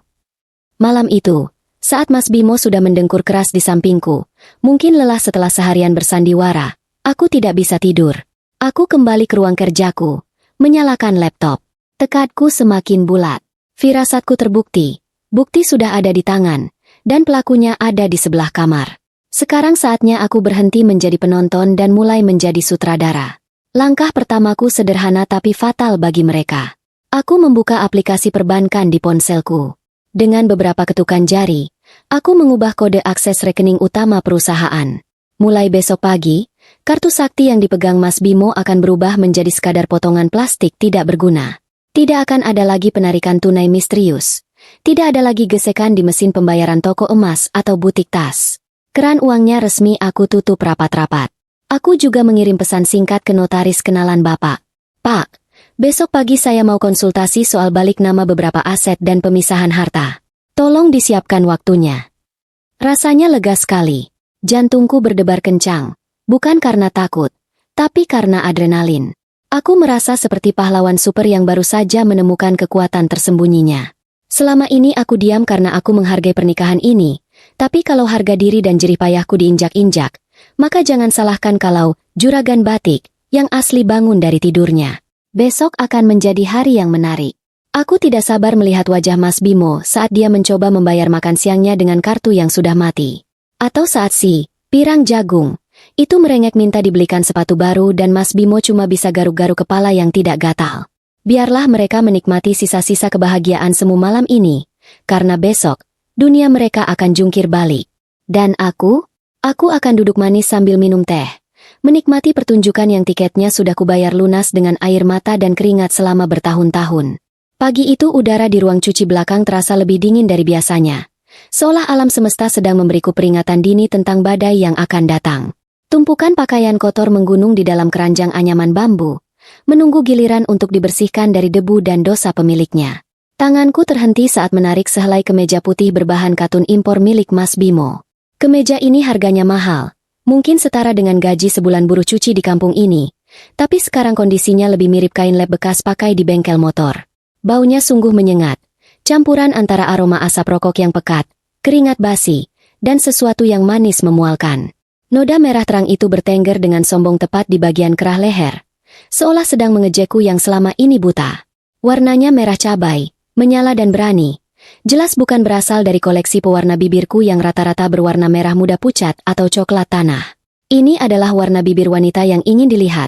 Malam itu, Saat Mas Bimo sudah mendengkur keras di sampingku, mungkin lelah setelah seharian bersandiwara, aku tidak bisa tidur. Aku kembali ke ruang kerjaku, menyalakan laptop. Tekadku semakin bulat. Firasatku terbukti. Bukti sudah ada di tangan, dan pelakunya ada di sebelah kamar. Sekarang saatnya aku berhenti menjadi penonton dan mulai menjadi sutradara. Langkah pertamaku sederhana tapi fatal bagi mereka. Aku membuka aplikasi perbankan di ponselku. Dengan beberapa ketukan jari, aku mengubah kode akses rekening utama perusahaan. Mulai besok pagi, kartu sakti yang dipegang Mas Bimo akan berubah menjadi sekadar potongan plastik tidak berguna. Tidak akan ada lagi penarikan tunai misterius. Tidak ada lagi gesekan di mesin pembayaran toko emas atau butik tas. Keran uangnya resmi aku tutup rapat-rapat. Aku juga mengirim pesan singkat ke notaris kenalan Bapak. Pak, besok pagi saya mau konsultasi soal balik nama beberapa aset dan pemisahan harta. Tolong disiapkan waktunya. Rasanya lega sekali. Jantungku berdebar kencang. Bukan karena takut, tapi karena adrenalin. Aku merasa seperti pahlawan super yang baru saja menemukan kekuatan tersembunyinya. Selama ini aku diam karena aku menghargai pernikahan ini, tapi kalau harga diri dan jerih payahku diinjak-injak, maka jangan salahkan kalau juragan batik yang asli bangun dari tidurnya. Besok akan menjadi hari yang menarik. Aku tidak sabar melihat wajah Mas Bimo saat dia mencoba membayar makan siangnya dengan kartu yang sudah mati. Atau saat si pirang jagung itu merengek minta dibelikan sepatu baru dan Mas Bimo cuma bisa garuk-garuk kepala yang tidak gatal. Biarlah mereka menikmati sisa-sisa kebahagiaan semu malam ini, karena besok, dunia mereka akan jungkir balik. Dan aku akan duduk manis sambil minum teh, menikmati pertunjukan yang tiketnya sudah kubayar lunas dengan air mata dan keringat selama bertahun-tahun. Pagi itu udara di ruang cuci belakang terasa lebih dingin dari biasanya, seolah alam semesta sedang memberiku peringatan dini tentang badai yang akan datang. Tumpukan pakaian kotor menggunung di dalam keranjang anyaman bambu, menunggu giliran untuk dibersihkan dari debu dan dosa pemiliknya. Tanganku terhenti saat menarik sehelai kemeja putih berbahan katun impor milik Mas Bimo. Kemeja ini harganya mahal, mungkin setara dengan gaji sebulan buruh cuci di kampung ini, tapi sekarang kondisinya lebih mirip kain lap bekas pakai di bengkel motor. Baunya sungguh menyengat, campuran antara aroma asap rokok yang pekat, keringat basi, dan sesuatu yang manis memualkan. Noda merah terang itu bertengger dengan sombong tepat di bagian kerah leher, seolah sedang mengejekku yang selama ini buta. Warnanya merah cabai, menyala dan berani. Jelas bukan berasal dari koleksi pewarna bibirku yang rata-rata berwarna merah muda pucat atau coklat tanah. Ini adalah warna bibir wanita yang ingin dilihat,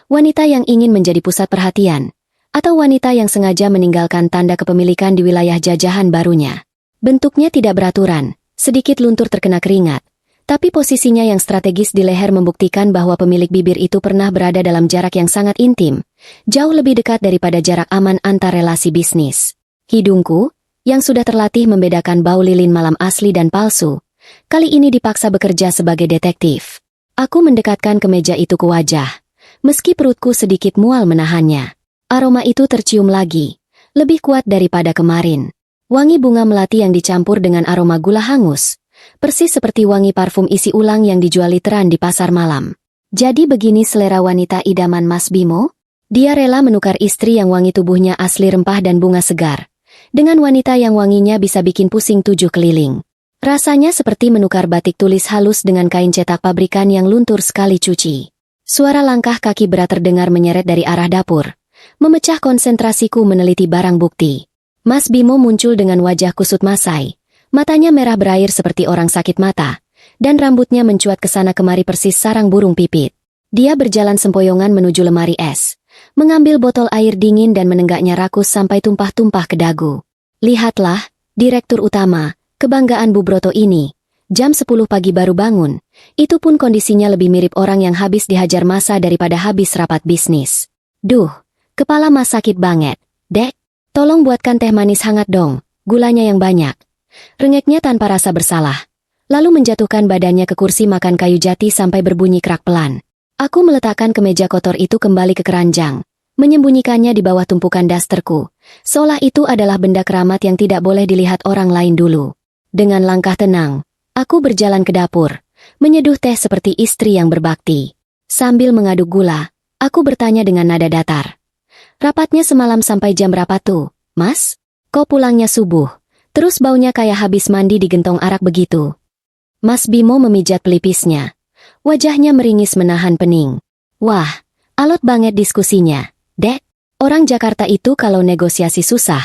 wanita yang ingin menjadi pusat perhatian, atau wanita yang sengaja meninggalkan tanda kepemilikan di wilayah jajahan barunya. Bentuknya tidak beraturan, sedikit luntur terkena keringat, tapi posisinya yang strategis di leher membuktikan bahwa pemilik bibir itu pernah berada dalam jarak yang sangat intim, jauh lebih dekat daripada jarak aman antar relasi bisnis. Hidungku, yang sudah terlatih membedakan bau lilin malam asli dan palsu, kali ini dipaksa bekerja sebagai detektif. Aku mendekatkan kemeja itu ke wajah, meski perutku sedikit mual menahannya. Aroma itu tercium lagi, lebih kuat daripada kemarin. Wangi bunga melati yang dicampur dengan aroma gula hangus, persis seperti wangi parfum isi ulang yang dijual literan di pasar malam. Jadi begini selera wanita idaman Mas Bimo? Dia rela menukar istri yang wangi tubuhnya asli rempah dan bunga segar, dengan wanita yang wanginya bisa bikin pusing 7 keliling. Rasanya seperti menukar batik tulis halus dengan kain cetak pabrikan yang luntur sekali cuci. Suara langkah kaki berat terdengar menyeret dari arah dapur, memecah konsentrasiku meneliti barang bukti. Mas Bimo muncul dengan wajah kusut masai, matanya merah berair seperti orang sakit mata, dan rambutnya mencuat ke sana kemari persis sarang burung pipit. Dia berjalan sempoyongan menuju lemari es, mengambil botol air dingin dan menenggaknya rakus sampai tumpah-tumpah ke dagu. Lihatlah, Direktur Utama, kebanggaan Bu Broto ini, jam 10 pagi baru bangun, itu pun kondisinya lebih mirip orang yang habis dihajar massa daripada habis rapat bisnis. Duh, kepala Mas sakit banget, Dek. Tolong buatkan teh manis hangat dong, gulanya yang banyak. Rengeknya tanpa rasa bersalah, lalu menjatuhkan badannya ke kursi makan kayu jati sampai berbunyi kerak pelan. Aku meletakkan kemeja kotor itu kembali ke keranjang, menyembunyikannya di bawah tumpukan dasterku, seolah itu adalah benda keramat yang tidak boleh dilihat orang lain dulu. Dengan langkah tenang, aku berjalan ke dapur, menyeduh teh seperti istri yang berbakti. Sambil mengaduk gula, aku bertanya dengan nada datar. Rapatnya semalam sampai jam berapa tuh, Mas? Kok pulangnya subuh? Terus baunya kayak habis mandi di gentong arak begitu. Mas Bimo memijat pelipisnya. Wajahnya meringis menahan pening. Wah, alot banget diskusinya, Dek. Orang Jakarta itu kalau negosiasi susah,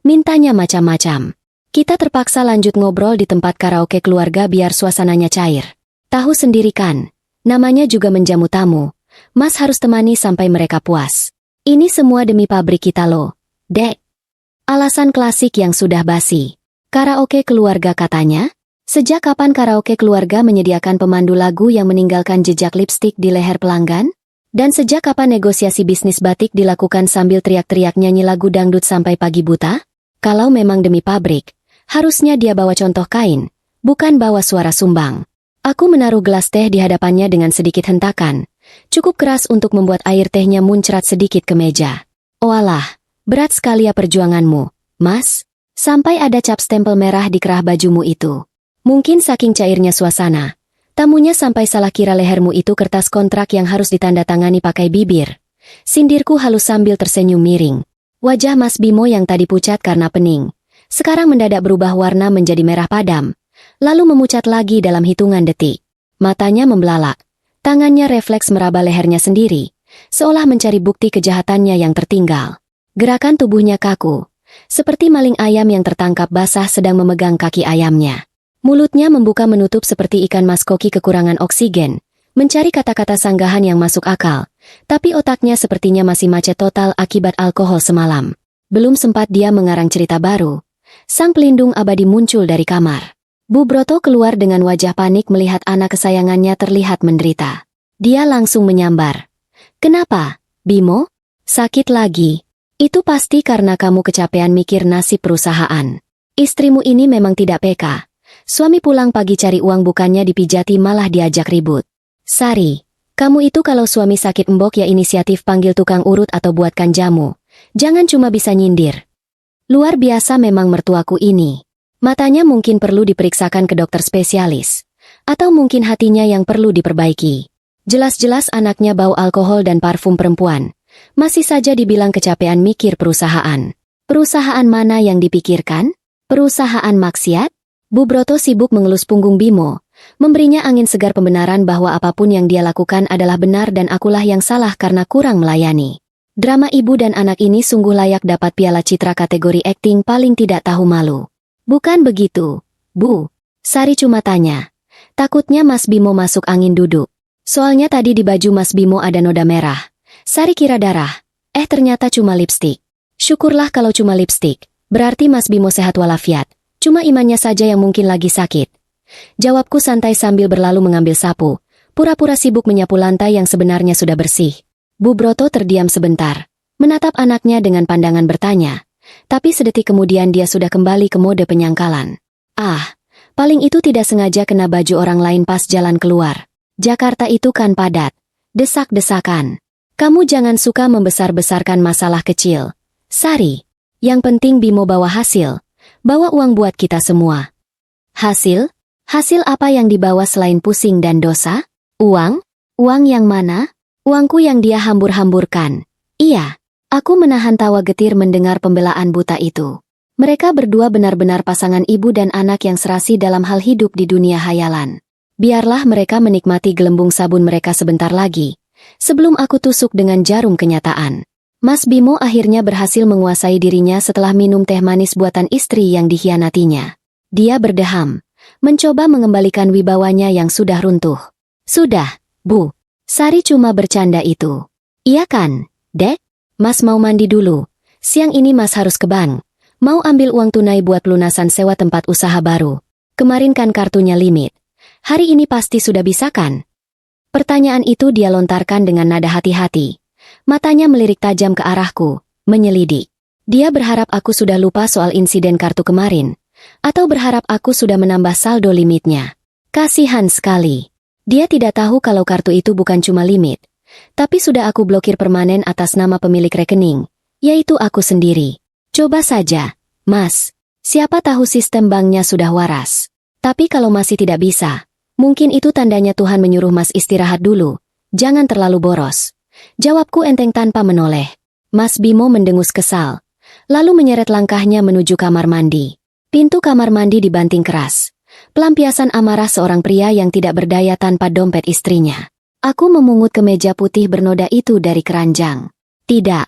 mintanya macam-macam. Kita terpaksa lanjut ngobrol di tempat karaoke keluarga biar suasananya cair. Tahu sendiri kan, namanya juga menjamu tamu. Mas harus temani sampai mereka puas. Ini semua demi pabrik kita loh, Dek. Alasan klasik yang sudah basi. Karaoke keluarga katanya? Sejak kapan karaoke keluarga menyediakan pemandu lagu yang meninggalkan jejak lipstik di leher pelanggan? Dan sejak kapan negosiasi bisnis batik dilakukan sambil teriak-teriak nyanyi lagu dangdut sampai pagi buta? Kalau memang demi pabrik, harusnya dia bawa contoh kain, bukan bawa suara sumbang. Aku menaruh gelas teh di hadapannya dengan sedikit hentakan. Cukup keras untuk membuat air tehnya muncrat sedikit ke meja. Oalah, berat sekali ya perjuanganmu, Mas. Sampai ada cap stempel merah di kerah bajumu itu. Mungkin saking cairnya suasana, tamunya sampai salah kira lehermu itu kertas kontrak yang harus ditandatangani pakai bibir. Sindirku halus sambil tersenyum miring. Wajah Mas Bimo yang tadi pucat karena pening, sekarang mendadak berubah warna menjadi merah padam, lalu memucat lagi dalam hitungan detik. Matanya membelalak, tangannya refleks meraba lehernya sendiri, seolah mencari bukti kejahatannya yang tertinggal. Gerakan tubuhnya kaku, seperti maling ayam yang tertangkap basah sedang memegang kaki ayamnya. Mulutnya membuka menutup seperti ikan mas koki kekurangan oksigen, mencari kata-kata sanggahan yang masuk akal, tapi otaknya sepertinya masih macet total akibat alkohol semalam. Belum sempat dia mengarang cerita baru, sang pelindung abadi muncul dari kamar. Bu Broto keluar dengan wajah panik melihat anak kesayangannya terlihat menderita. Dia langsung menyambar. Kenapa, Bimo? Sakit lagi? Itu pasti karena kamu kecapean mikir nasib perusahaan. Istrimu ini memang tidak peka. Suami pulang pagi cari uang bukannya dipijati malah diajak ribut. Sari, kamu itu kalau suami sakit embok ya inisiatif panggil tukang urut atau buatkan jamu. Jangan cuma bisa nyindir. Luar biasa memang mertuaku ini. Matanya mungkin perlu diperiksakan ke dokter spesialis. Atau mungkin hatinya yang perlu diperbaiki. Jelas-jelas anaknya bau alkohol dan parfum perempuan. Masih saja dibilang kecapean mikir perusahaan. Perusahaan mana yang dipikirkan? Perusahaan maksiat? Bu Broto sibuk mengelus punggung Bimo, memberinya angin segar pembenaran bahwa apapun yang dia lakukan adalah benar dan akulah yang salah karena kurang melayani. Drama ibu dan anak ini sungguh layak dapat piala citra kategori akting paling tidak tahu malu. Bukan begitu, Bu? Sari cuma tanya. Takutnya Mas Bimo masuk angin duduk. Soalnya tadi di baju Mas Bimo ada noda merah. Sari kira darah. Ternyata cuma lipstik. Syukurlah kalau cuma lipstik. Berarti Mas Bimo sehat walafiat. Cuma imannya saja yang mungkin lagi sakit. Jawabku santai sambil berlalu mengambil sapu. Pura-pura sibuk menyapu lantai yang sebenarnya sudah bersih. Bu Broto terdiam sebentar. Menatap anaknya dengan pandangan bertanya. Tapi sedetik kemudian dia sudah kembali ke mode penyangkalan. Paling itu tidak sengaja kena baju orang lain pas jalan keluar. Jakarta itu kan padat. Desak-desakan. Kamu jangan suka membesar-besarkan masalah kecil. Sari. Yang penting Bimo bawa hasil. Bawa uang buat kita semua. Hasil? Hasil apa yang dibawa selain pusing dan dosa? Uang? Uang yang mana? Uangku yang dia hambur-hamburkan. Iya. Aku menahan tawa getir mendengar pembelaan buta itu. Mereka berdua benar-benar pasangan ibu dan anak yang serasi dalam hal hidup di dunia hayalan. Biarlah mereka menikmati gelembung sabun mereka sebentar lagi. Sebelum aku tusuk dengan jarum kenyataan. Mas Bimo akhirnya berhasil menguasai dirinya setelah minum teh manis buatan istri yang dikhianatinya. Dia berdeham, mencoba mengembalikan wibawanya yang sudah runtuh. Sudah, Bu. Sari cuma bercanda itu. Iya kan, Dek? Mas mau mandi dulu. Siang ini Mas harus ke bank. Mau ambil uang tunai buat pelunasan sewa tempat usaha baru. Kemarin kan kartunya limit. Hari ini pasti sudah bisa kan? Pertanyaan itu dia lontarkan dengan nada hati-hati. Matanya melirik tajam ke arahku, menyelidik. Dia berharap aku sudah lupa soal insiden kartu kemarin. Atau berharap aku sudah menambah saldo limitnya. Kasihan sekali. Dia tidak tahu kalau kartu itu bukan cuma limit. Tapi sudah aku blokir permanen atas nama pemilik rekening. Yaitu aku sendiri. Coba saja, Mas. Siapa tahu sistem banknya sudah waras. Tapi kalau masih tidak bisa, mungkin itu tandanya Tuhan menyuruh Mas istirahat dulu. Jangan terlalu boros. Jawabku enteng tanpa menoleh. Mas Bimo mendengus kesal, lalu menyeret langkahnya menuju kamar mandi. Pintu kamar mandi dibanting keras. Pelampiasan amarah seorang pria yang tidak berdaya tanpa dompet istrinya. Aku memungut kemeja putih bernoda itu dari keranjang. Tidak,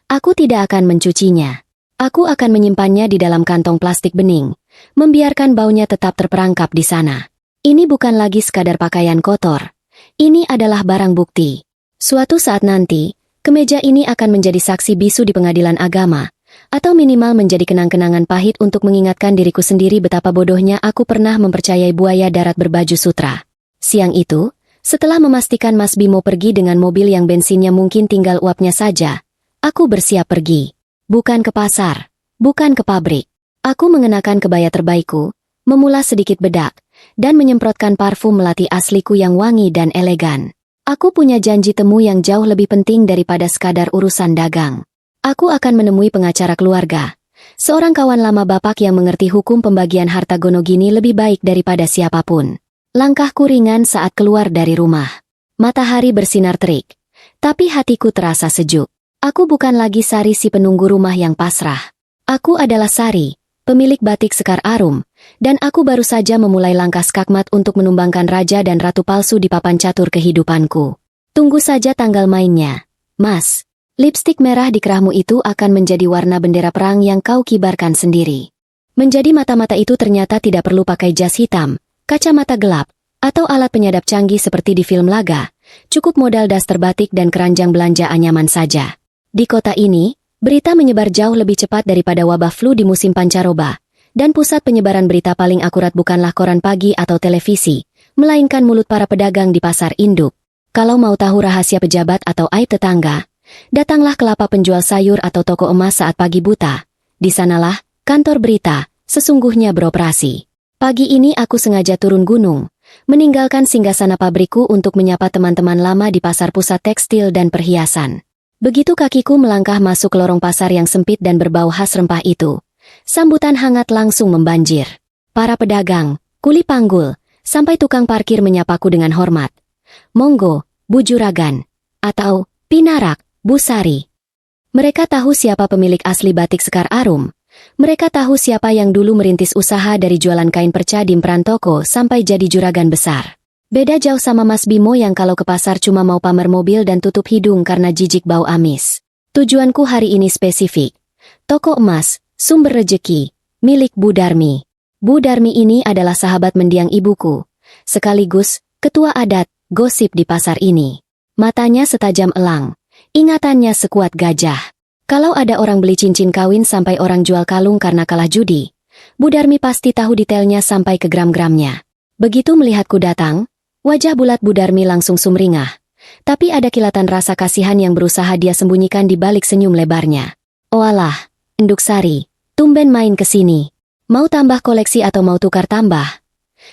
aku tidak akan mencucinya. Aku akan menyimpannya di dalam kantong plastik bening, membiarkan baunya tetap terperangkap di sana. Ini bukan lagi sekadar pakaian kotor. Ini adalah barang bukti. Suatu saat nanti, kemeja ini akan menjadi saksi bisu di pengadilan agama, atau minimal menjadi kenang-kenangan pahit untuk mengingatkan diriku sendiri betapa bodohnya aku pernah mempercayai buaya darat berbaju sutra. Siang itu, setelah memastikan Mas Bimo pergi dengan mobil yang bensinnya mungkin tinggal uapnya saja, aku bersiap pergi. Bukan ke pasar, bukan ke pabrik. Aku mengenakan kebaya terbaikku, memulas sedikit bedak, dan menyemprotkan parfum melati asliku yang wangi dan elegan. Aku punya janji temu yang jauh lebih penting daripada sekadar urusan dagang. Aku akan menemui pengacara keluarga, seorang kawan lama bapak yang mengerti hukum pembagian harta gonogini lebih baik daripada siapapun. Langkahku ringan saat keluar dari rumah. Matahari bersinar terik, tapi hatiku terasa sejuk. Aku bukan lagi Sari si penunggu rumah yang pasrah. Aku adalah Sari, pemilik batik Sekar Arum, dan aku baru saja memulai langkah skakmat untuk menumbangkan raja dan ratu palsu di papan catur kehidupanku. Tunggu saja tanggal mainnya, Mas. Lipstik merah di kerahmu itu akan menjadi warna bendera perang yang kau kibarkan sendiri. Menjadi mata-mata itu ternyata tidak perlu pakai jas hitam, kacamata gelap, atau alat penyadap canggih seperti di film laga. Cukup modal daster batik dan keranjang belanja anyaman saja. Di kota ini, berita menyebar jauh lebih cepat daripada wabah flu di musim pancaroba, dan pusat penyebaran berita paling akurat bukanlah koran pagi atau televisi, melainkan mulut para pedagang di pasar induk. Kalau mau tahu rahasia pejabat atau aib tetangga, datanglah ke lapak penjual sayur atau toko emas saat pagi buta. Di sanalah kantor berita sesungguhnya beroperasi. Pagi ini aku sengaja turun gunung, meninggalkan singgasana pabrikku untuk menyapa teman-teman lama di pasar pusat tekstil dan perhiasan. Begitu kakiku melangkah masuk lorong pasar yang sempit dan berbau khas rempah itu, sambutan hangat langsung membanjir. Para pedagang, kuli panggul, sampai tukang parkir menyapaku dengan hormat. Monggo, Bu Juragan, atau Pinarak, Bu Sari. Mereka tahu siapa pemilik asli batik Sekar Arum. Mereka tahu siapa yang dulu merintis usaha dari jualan kain perca di Prantoko sampai jadi juragan besar. Beda jauh sama Mas Bimo yang kalau ke pasar cuma mau pamer mobil dan tutup hidung karena jijik bau amis. Tujuanku hari ini spesifik. Toko emas, sumber rejeki, milik Bu Darmi. Bu Darmi ini adalah sahabat mendiang ibuku, sekaligus ketua adat, gosip di pasar ini. Matanya setajam elang, ingatannya sekuat gajah. Kalau ada orang beli cincin kawin sampai orang jual kalung karena kalah judi, Bu Darmi pasti tahu detailnya sampai ke gram-gramnya. Begitu melihatku datang, wajah bulat Bu Darmi langsung sumringah, tapi ada kilatan rasa kasihan yang berusaha dia sembunyikan di balik senyum lebarnya. Oalah, Enduk Sari, tumben main ke sini. Mau tambah koleksi atau mau tukar tambah?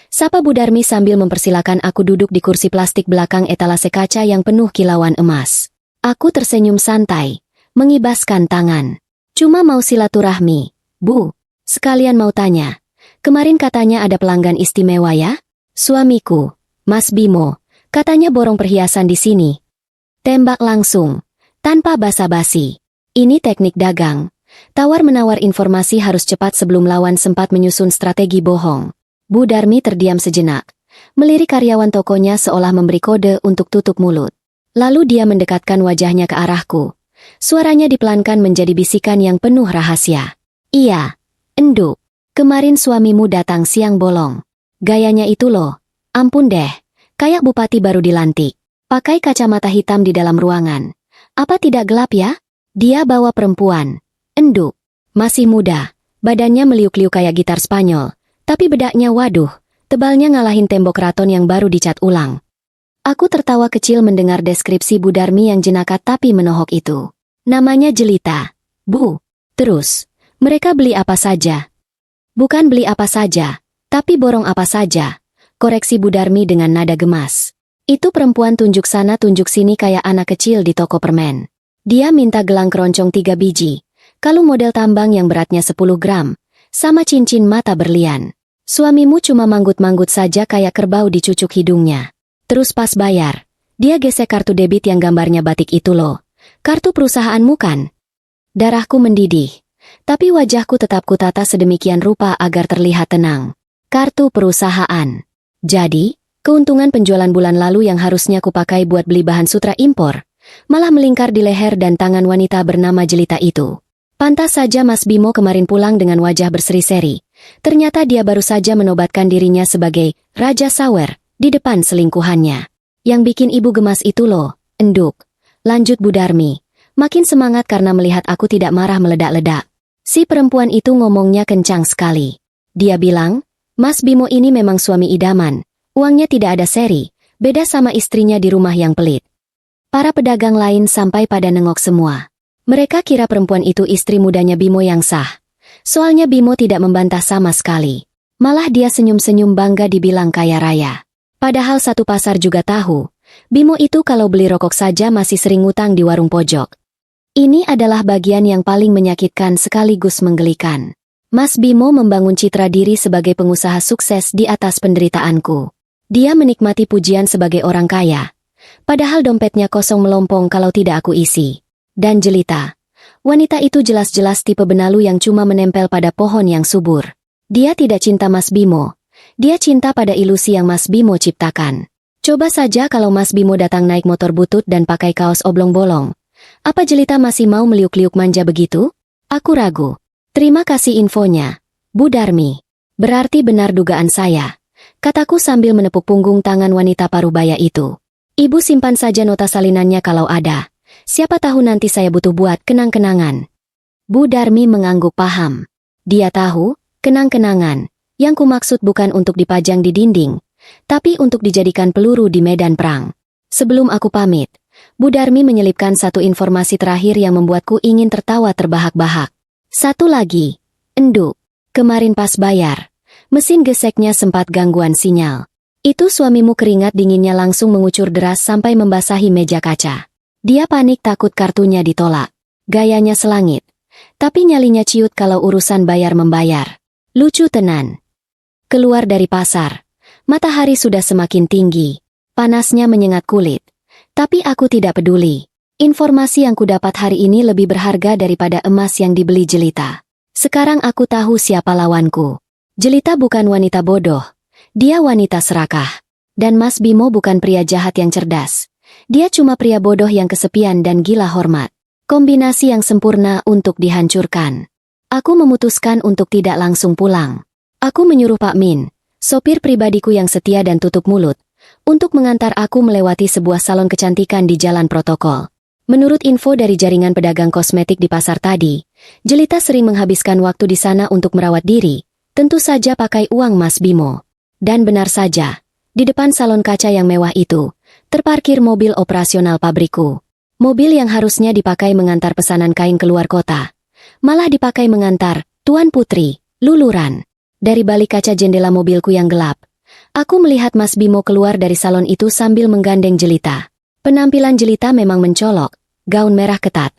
Sapa Bu Darmi sambil mempersilakan aku duduk di kursi plastik belakang etalase kaca yang penuh kilauan emas. Aku tersenyum santai, mengibaskan tangan. Cuma mau silaturahmi, Bu. Sekalian mau tanya, kemarin katanya ada pelanggan istimewa ya? Suamiku, Mas Bimo, katanya borong perhiasan di sini. Tembak langsung, tanpa basa-basi. Ini teknik dagang. Tawar-menawar informasi harus cepat sebelum lawan sempat menyusun strategi bohong. Bu Darmi terdiam sejenak, melirik karyawan tokonya seolah memberi kode untuk tutup mulut. Lalu dia mendekatkan wajahnya ke arahku. Suaranya dipelankan menjadi bisikan yang penuh rahasia. Iya, Enduk, kemarin suamimu datang siang bolong. Gayanya itu loh, ampun deh, kayak bupati baru dilantik. Pakai kacamata hitam di dalam ruangan. Apa tidak gelap ya? Dia bawa perempuan. Enduk, masih muda, badannya meliuk-liuk kayak gitar Spanyol. Tapi bedaknya waduh, tebalnya ngalahin tembok keraton yang baru dicat ulang. Aku tertawa kecil mendengar deskripsi Bu Darmi yang jenaka tapi menohok itu. Namanya Jelita. Bu, terus, mereka beli apa saja? Bukan beli apa saja, tapi borong apa saja, koreksi Bu Darmi dengan nada gemas. Itu perempuan tunjuk sana tunjuk sini kayak anak kecil di toko permen. Dia minta gelang keroncong 3 biji, kalung model tambang yang beratnya 10 gram, sama cincin mata berlian. Suamimu cuma manggut-manggut saja kayak kerbau dicucuk hidungnya. Terus pas bayar, dia gesek kartu debit yang gambarnya batik itu loh. Kartu perusahaanmu kan? Darahku mendidih. Tapi wajahku tetap kutata sedemikian rupa agar terlihat tenang. Kartu perusahaan. Jadi, keuntungan penjualan bulan lalu yang harusnya kupakai buat beli bahan sutra impor, malah melingkar di leher dan tangan wanita bernama Jelita itu. Pantas saja Mas Bimo kemarin pulang dengan wajah berseri-seri. Ternyata dia baru saja menobatkan dirinya sebagai Raja Sawer di depan selingkuhannya. Yang bikin ibu gemas itu loh, enduk. Lanjut Bu Darmi. Makin semangat karena melihat aku tidak marah meledak-ledak. Si perempuan itu ngomongnya kencang sekali. Dia bilang, Mas Bimo ini memang suami idaman. Uangnya tidak ada seri, beda sama istrinya di rumah yang pelit. Para pedagang lain sampai pada nengok semua. Mereka kira perempuan itu istri mudanya Bimo yang sah. Soalnya Bimo tidak membantah sama sekali. Malah dia senyum-senyum bangga dibilang kaya raya. Padahal satu pasar juga tahu, Bimo itu kalau beli rokok saja masih sering ngutang di warung pojok. Ini adalah bagian yang paling menyakitkan sekaligus menggelikan. Mas Bimo membangun citra diri sebagai pengusaha sukses di atas penderitaanku. Dia menikmati pujian sebagai orang kaya. Padahal dompetnya kosong melompong kalau tidak aku isi. Dan Jelita. Wanita itu jelas-jelas tipe benalu yang cuma menempel pada pohon yang subur. Dia tidak cinta Mas Bimo. Dia cinta pada ilusi yang Mas Bimo ciptakan. Coba saja kalau Mas Bimo datang naik motor butut dan pakai kaos oblong bolong. Apa Jelita masih mau meliuk-liuk manja begitu? Aku ragu. Terima kasih infonya, Bu Darmi. Berarti benar dugaan saya, kataku sambil menepuk punggung tangan wanita parubaya itu. Ibu simpan saja nota salinannya kalau ada. Siapa tahu nanti saya butuh buat kenang-kenangan. Bu Darmi mengangguk paham. Dia tahu, kenang-kenangan, yang kumaksud bukan untuk dipajang di dinding, tapi untuk dijadikan peluru di medan perang. Sebelum aku pamit, Bu Darmi menyelipkan satu informasi terakhir yang membuatku ingin tertawa terbahak-bahak. Satu lagi, enduk, kemarin pas bayar, mesin geseknya sempat gangguan sinyal. Itu suamimu keringat dinginnya langsung mengucur deras sampai membasahi meja kaca. Dia panik takut kartunya ditolak. Gayanya selangit. Tapi nyalinya ciut kalau urusan bayar-membayar. Lucu tenan. Keluar dari pasar. Matahari sudah semakin tinggi. Panasnya menyengat kulit. Tapi aku tidak peduli. Informasi yang kudapat hari ini lebih berharga daripada emas yang dibeli Jelita. Sekarang aku tahu siapa lawanku. Jelita bukan wanita bodoh. Dia wanita serakah. Dan Mas Bimo bukan pria jahat yang cerdas. Dia cuma pria bodoh yang kesepian dan gila hormat. Kombinasi yang sempurna untuk dihancurkan. Aku memutuskan untuk tidak langsung pulang. Aku menyuruh Pak Min, sopir pribadiku yang setia dan tutup mulut, untuk mengantar aku melewati sebuah salon kecantikan di jalan protokol. Menurut info dari jaringan pedagang kosmetik di pasar tadi, Jelita sering menghabiskan waktu di sana untuk merawat diri, tentu saja pakai uang Mas Bimo. Dan benar saja, di depan salon kaca yang mewah itu, terparkir mobil operasional pabrikku. Mobil yang harusnya dipakai mengantar pesanan kain keluar kota, malah dipakai mengantar Tuan Putri, luluran. Dari balik kaca jendela mobilku yang gelap, aku melihat Mas Bimo keluar dari salon itu sambil menggandeng Jelita. Penampilan Jelita memang mencolok, gaun merah ketat,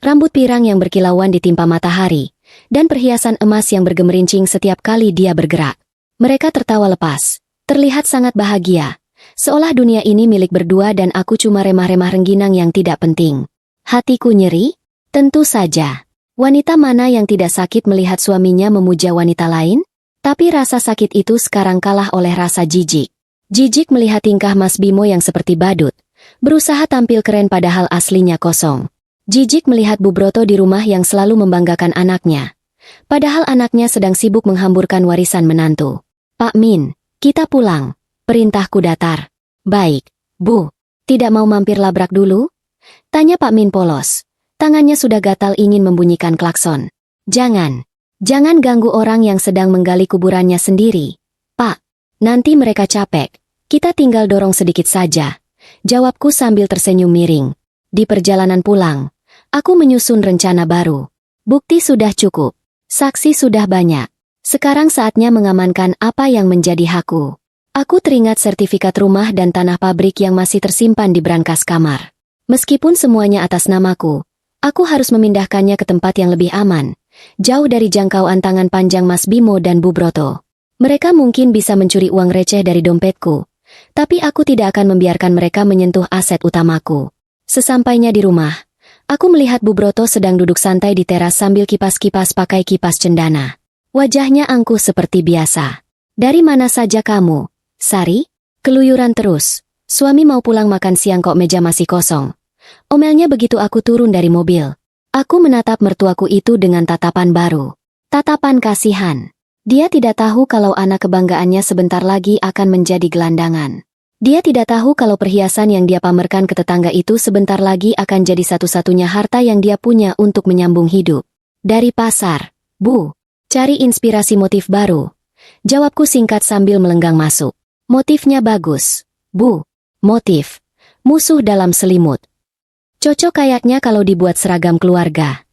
rambut pirang yang berkilauan ditimpa matahari, dan perhiasan emas yang bergemerincing setiap kali dia bergerak. Mereka tertawa lepas, terlihat sangat bahagia. Seolah dunia ini milik berdua dan aku cuma remah-remah rengginang yang tidak penting. Hatiku nyeri? Tentu saja. Wanita mana yang tidak sakit melihat suaminya memuja wanita lain? Tapi rasa sakit itu sekarang kalah oleh rasa jijik. Jijik melihat tingkah Mas Bimo yang seperti badut, berusaha tampil keren padahal aslinya kosong. Jijik melihat Bu Broto di rumah yang selalu membanggakan anaknya. Padahal anaknya sedang sibuk menghamburkan warisan menantu. Pak Min, kita pulang. Perintahku datar. Baik, Bu. Tidak mau mampir labrak dulu? Tanya Pak Min polos. Tangannya sudah gatal ingin membunyikan klakson. Jangan. Jangan ganggu orang yang sedang menggali kuburannya sendiri. Pak, nanti mereka capek. Kita tinggal dorong sedikit saja. Jawabku sambil tersenyum miring. Di perjalanan pulang, aku menyusun rencana baru. Bukti sudah cukup. Saksi sudah banyak. Sekarang saatnya mengamankan apa yang menjadi hakku. Aku teringat sertifikat rumah dan tanah pabrik yang masih tersimpan di brankas kamar. Meskipun semuanya atas namaku, aku harus memindahkannya ke tempat yang lebih aman, jauh dari jangkauan tangan panjang Mas Bimo dan Bu Broto. Mereka mungkin bisa mencuri uang receh dari dompetku, tapi aku tidak akan membiarkan mereka menyentuh aset utamaku. Sesampainya di rumah, Aku melihat Bu Broto sedang duduk santai di teras sambil kipas-kipas pakai kipas cendana. Wajahnya angkuh seperti biasa. "Dari mana saja kamu, Sari?" "Keluyuran terus. Suami mau pulang makan siang kok meja masih kosong." Omelnya begitu aku turun dari mobil. Aku menatap mertuaku itu dengan tatapan baru. Tatapan kasihan. Dia tidak tahu kalau anak kebanggaannya sebentar lagi akan menjadi gelandangan. Dia tidak tahu kalau perhiasan yang dia pamerkan ke tetangga itu sebentar lagi akan jadi satu-satunya harta yang dia punya untuk menyambung hidup. "Dari pasar, Bu. Cari inspirasi motif baru." Jawabku singkat sambil melenggang masuk. "Motifnya bagus, Bu." "Motif musuh dalam selimut. Cocok kayaknya kalau dibuat seragam keluarga."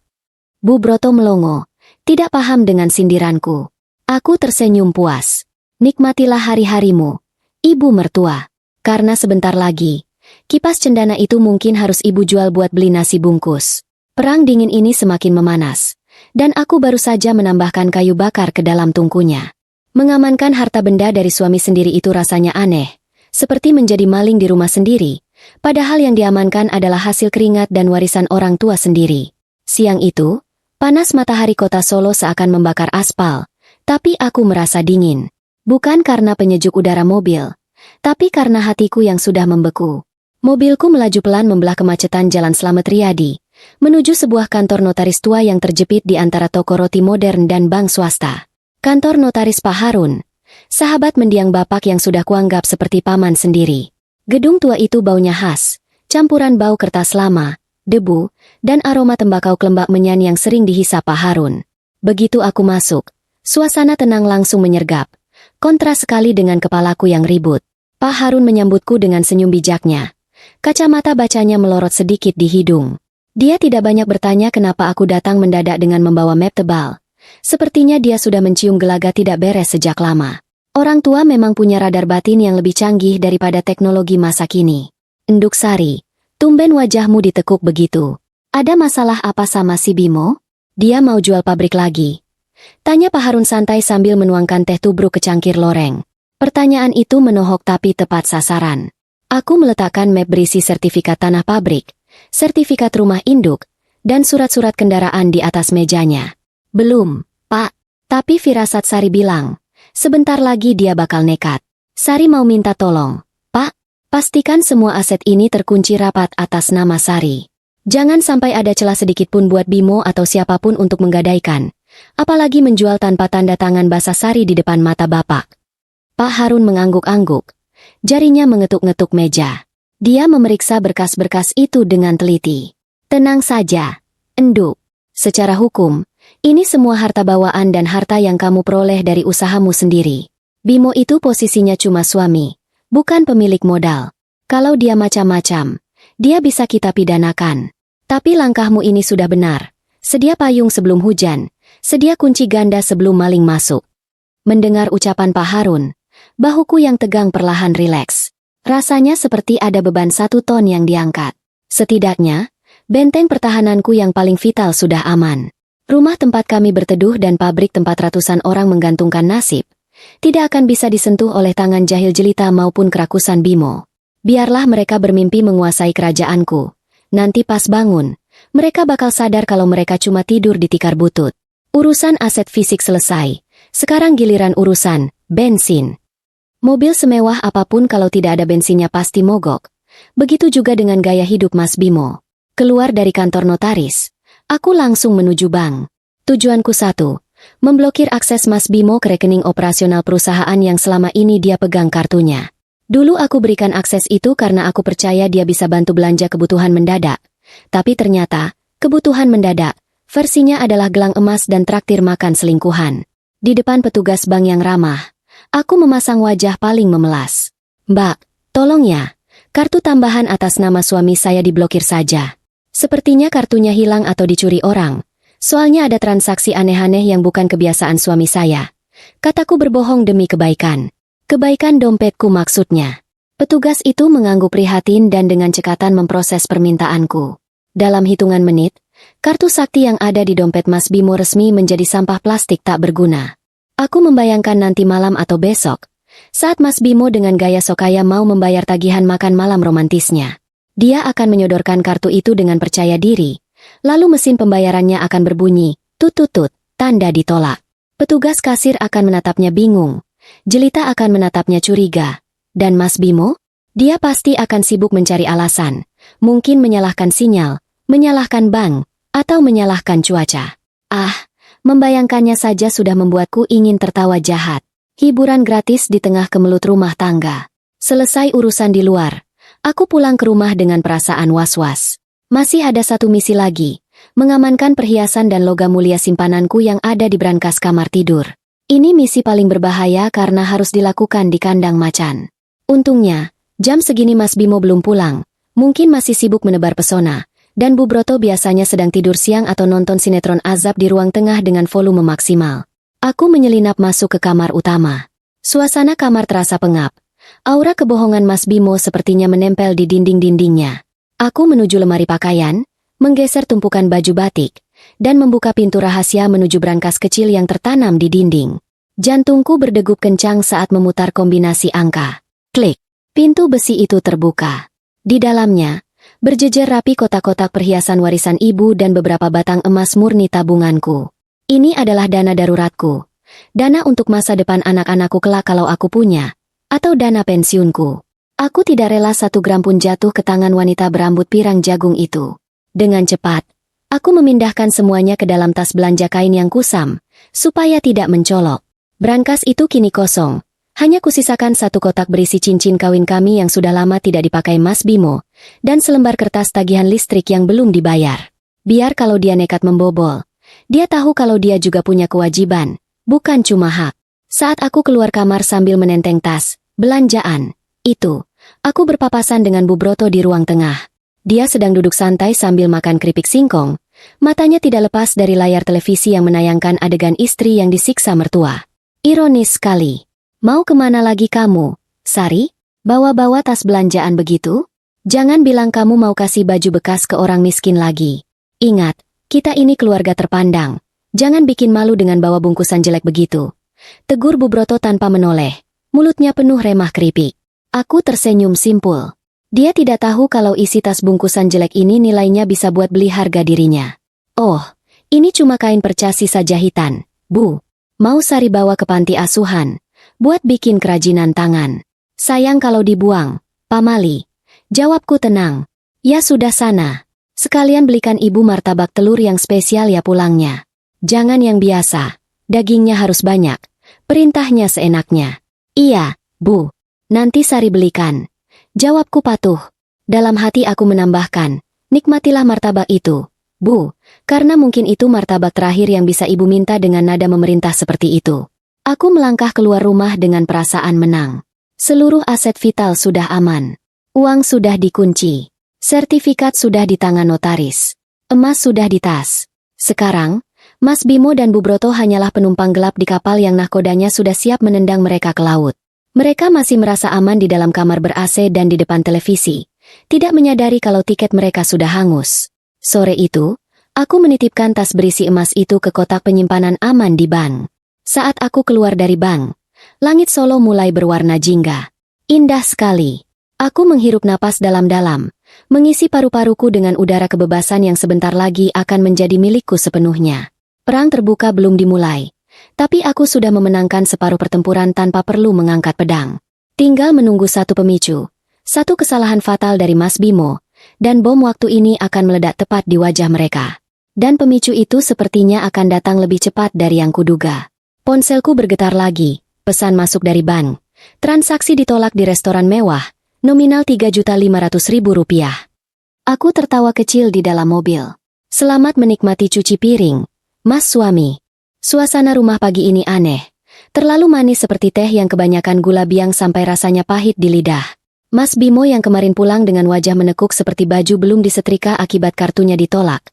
Bu Broto melongo, tidak paham dengan sindiranku. Aku tersenyum puas. "Nikmatilah hari-harimu, Ibu mertua. Karena sebentar lagi, kipas cendana itu mungkin harus Ibu jual buat beli nasi bungkus." Perang dingin ini semakin memanas, dan aku baru saja menambahkan kayu bakar ke dalam tungkunya. Mengamankan harta benda dari suami sendiri itu rasanya aneh, seperti menjadi maling di rumah sendiri. Padahal yang diamankan adalah hasil keringat dan warisan orang tua sendiri. Siang itu, panas matahari kota Solo seakan membakar aspal, tapi aku merasa dingin. Bukan karena penyejuk udara mobil, tapi karena hatiku yang sudah membeku. Mobilku melaju pelan membelah kemacetan Jalan Slamet Riyadi, menuju sebuah kantor notaris tua yang terjepit di antara toko roti modern dan bank swasta. Kantor notaris Pak Harun, sahabat mendiang bapak yang sudah kuanggap seperti paman sendiri. Gedung tua itu baunya khas, campuran bau kertas lama, debu, dan aroma tembakau kelembak menyan yang sering dihisap Pak Harun. Begitu aku masuk, suasana tenang langsung menyergap, kontras sekali dengan kepalaku yang ribut. Pak Harun menyambutku dengan senyum bijaknya. Kacamata bacanya melorot sedikit di hidung. Dia tidak banyak bertanya kenapa aku datang mendadak dengan membawa map tebal. Sepertinya dia sudah mencium gelagat tidak beres sejak lama. Orang tua memang punya radar batin yang lebih canggih daripada teknologi masa kini. "Enduk Sari, tumben wajahmu ditekuk begitu. Ada masalah apa sama si Bimo? Dia mau jual pabrik lagi?" Tanya Pak Harun santai sambil menuangkan teh tubruk ke cangkir loreng. Pertanyaan itu menohok tapi tepat sasaran. Aku meletakkan map berisi sertifikat tanah pabrik, sertifikat rumah induk, dan surat-surat kendaraan di atas mejanya. "Belum, Pak. Tapi firasat Sari bilang, sebentar lagi dia bakal nekat." Sari mau minta tolong. "Pak, pastikan semua aset ini terkunci rapat atas nama Sari. Jangan sampai ada celah sedikit pun buat Bimo atau siapapun untuk menggadaikan, apalagi menjual tanpa tanda tangan basah Sari di depan mata Bapak." Pak Harun mengangguk-angguk. Jarinya mengetuk-ngetuk meja. Dia memeriksa berkas-berkas itu dengan teliti. "Tenang saja, Enduk. Secara hukum, ini semua harta bawaan dan harta yang kamu peroleh dari usahamu sendiri. Bimo itu posisinya cuma suami, bukan pemilik modal. Kalau dia macam-macam, dia bisa kita pidanakan. Tapi langkahmu ini sudah benar. Sedia payung sebelum hujan, sedia kunci ganda sebelum maling masuk." Mendengar ucapan Pak Harun, bahuku yang tegang perlahan rileks. Rasanya seperti ada beban 1 ton yang diangkat. Setidaknya, benteng pertahananku yang paling vital sudah aman. Rumah tempat kami berteduh dan pabrik tempat ratusan orang menggantungkan nasib tidak akan bisa disentuh oleh tangan jahil jelita maupun kerakusan Bimo. Biarlah mereka bermimpi menguasai kerajaanku. Nanti pas bangun, mereka bakal sadar kalau mereka cuma tidur di tikar butut. Urusan aset fisik selesai. Sekarang giliran urusan bensin. Mobil semewah apapun kalau tidak ada bensinnya pasti mogok. Begitu juga dengan gaya hidup Mas Bimo. Keluar dari kantor notaris, aku langsung menuju bank. Tujuanku satu, memblokir akses Mas Bimo ke rekening operasional perusahaan yang selama ini dia pegang kartunya. Dulu aku berikan akses itu karena aku percaya dia bisa bantu belanja kebutuhan mendadak. Tapi ternyata, kebutuhan mendadak, versinya adalah gelang emas dan traktir makan selingkuhan. Di depan petugas bank yang ramah, aku memasang wajah paling memelas. "Mbak, tolong ya, kartu tambahan atas nama suami saya diblokir saja. Sepertinya kartunya hilang atau dicuri orang. Soalnya ada transaksi aneh-aneh yang bukan kebiasaan suami saya." Kataku berbohong demi kebaikan. Kebaikan dompetku maksudnya. Petugas itu mengangguk prihatin dan dengan cekatan memproses permintaanku. Dalam hitungan menit, kartu sakti yang ada di dompet Mas Bimo resmi menjadi sampah plastik tak berguna. Aku membayangkan nanti malam atau besok, saat Mas Bimo dengan gaya sokaya mau membayar tagihan makan malam romantisnya. Dia akan menyodorkan kartu itu dengan percaya diri, Lalu mesin pembayarannya akan berbunyi, tut-tut-tut, tanda ditolak. Petugas kasir akan menatapnya bingung. Jelita akan menatapnya curiga. Dan Mas Bimo? Dia pasti akan sibuk mencari alasan. Mungkin menyalahkan sinyal, menyalahkan bank, atau menyalahkan cuaca. Membayangkannya saja sudah membuatku ingin tertawa jahat. Hiburan gratis di tengah kemelut rumah tangga. Selesai urusan di luar, aku pulang ke rumah dengan perasaan was-was. Masih ada satu misi lagi, mengamankan perhiasan dan logam mulia simpananku yang ada di brankas kamar tidur. Ini misi paling berbahaya karena harus dilakukan di kandang macan. Untungnya, jam segini Mas Bimo belum pulang, mungkin masih sibuk menebar pesona. Dan Bu Broto biasanya sedang tidur siang atau nonton sinetron azab di ruang tengah dengan volume maksimal. Aku menyelinap masuk ke kamar utama. Suasana kamar terasa pengap. Aura kebohongan Mas Bimo sepertinya menempel di dinding-dindingnya. Aku menuju lemari pakaian, menggeser tumpukan baju batik, dan membuka pintu rahasia menuju brankas kecil yang tertanam di dinding. Jantungku berdegup kencang saat memutar kombinasi angka. Klik. Pintu besi itu terbuka. Di dalamnya, berjejer rapi kotak-kotak perhiasan warisan ibu dan beberapa batang emas murni tabunganku. Ini adalah dana daruratku. Dana untuk masa depan anak-anakku kelak kalau aku punya. Atau dana pensiunku. Aku tidak rela 1 gram pun jatuh ke tangan wanita berambut pirang jagung itu. Dengan cepat, aku memindahkan semuanya ke dalam tas belanja kain yang kusam, supaya tidak mencolok. Brankas itu kini kosong. Hanya kusisakan 1 kotak berisi cincin kawin kami yang sudah lama tidak dipakai Mas Bimo, dan selembar kertas tagihan listrik yang belum dibayar. Biar kalau dia nekat membobol, dia tahu kalau dia juga punya kewajiban, bukan cuma hak. Saat aku keluar kamar sambil menenteng tas belanjaan itu, aku berpapasan dengan Bu Broto di ruang tengah. Dia sedang duduk santai sambil makan keripik singkong, matanya tidak lepas dari layar televisi yang menayangkan adegan istri yang disiksa mertua. Ironis sekali. Mau kemana lagi kamu, Sari? Bawa-bawa tas belanjaan begitu? Jangan bilang kamu mau kasih baju bekas ke orang miskin lagi. Ingat, kita ini keluarga terpandang. Jangan bikin malu dengan bawa bungkusan jelek begitu. Tegur Bu Broto tanpa menoleh. Mulutnya penuh remah keripik. Aku tersenyum simpul. Dia tidak tahu kalau isi tas bungkusan jelek ini nilainya bisa buat beli harga dirinya. Oh, ini cuma kain perca sisa jahitan, Bu. Mau Sari bawa ke panti asuhan. Buat bikin kerajinan tangan. Sayang kalau dibuang, Pamali. Jawabku tenang. Ya sudah sana. Sekalian belikan ibu martabak telur yang spesial ya pulangnya. Jangan yang biasa. Dagingnya harus banyak. Perintahnya seenaknya. Iya, Bu. Nanti Sari belikan. Jawabku patuh. Dalam hati aku menambahkan, nikmatilah martabak itu, Bu. Karena mungkin itu martabak terakhir yang bisa ibu minta dengan nada memerintah seperti itu. Aku melangkah keluar rumah dengan perasaan menang. Seluruh aset vital sudah aman. Uang sudah dikunci. Sertifikat sudah di tangan notaris. Emas sudah di tas. Sekarang, Mas Bimo dan Bu Broto hanyalah penumpang gelap di kapal yang nahkodanya sudah siap menendang mereka ke laut. Mereka masih merasa aman di dalam kamar ber-AC dan di depan televisi. Tidak menyadari kalau tiket mereka sudah hangus. Sore itu, aku menitipkan tas berisi emas itu ke kotak penyimpanan aman di bank. Saat aku keluar dari bank, langit Solo mulai berwarna jingga. Indah sekali. Aku menghirup napas dalam-dalam, mengisi paru-paruku dengan udara kebebasan yang sebentar lagi akan menjadi milikku sepenuhnya. Perang terbuka belum dimulai, tapi aku sudah memenangkan separuh pertempuran tanpa perlu mengangkat pedang. Tinggal menunggu satu pemicu, satu kesalahan fatal dari Mas Bimo, dan bom waktu ini akan meledak tepat di wajah mereka. Dan pemicu itu sepertinya akan datang lebih cepat dari yang kuduga. Ponselku bergetar lagi, pesan masuk dari bank. Transaksi ditolak di restoran mewah, nominal Rp3.500.000. Aku tertawa kecil di dalam mobil. Selamat menikmati cuci piring, Mas suami. Suasana rumah pagi ini aneh. Terlalu manis seperti teh yang kebanyakan gula biang sampai rasanya pahit di lidah. Mas Bimo yang kemarin pulang dengan wajah menekuk seperti baju belum disetrika akibat kartunya ditolak.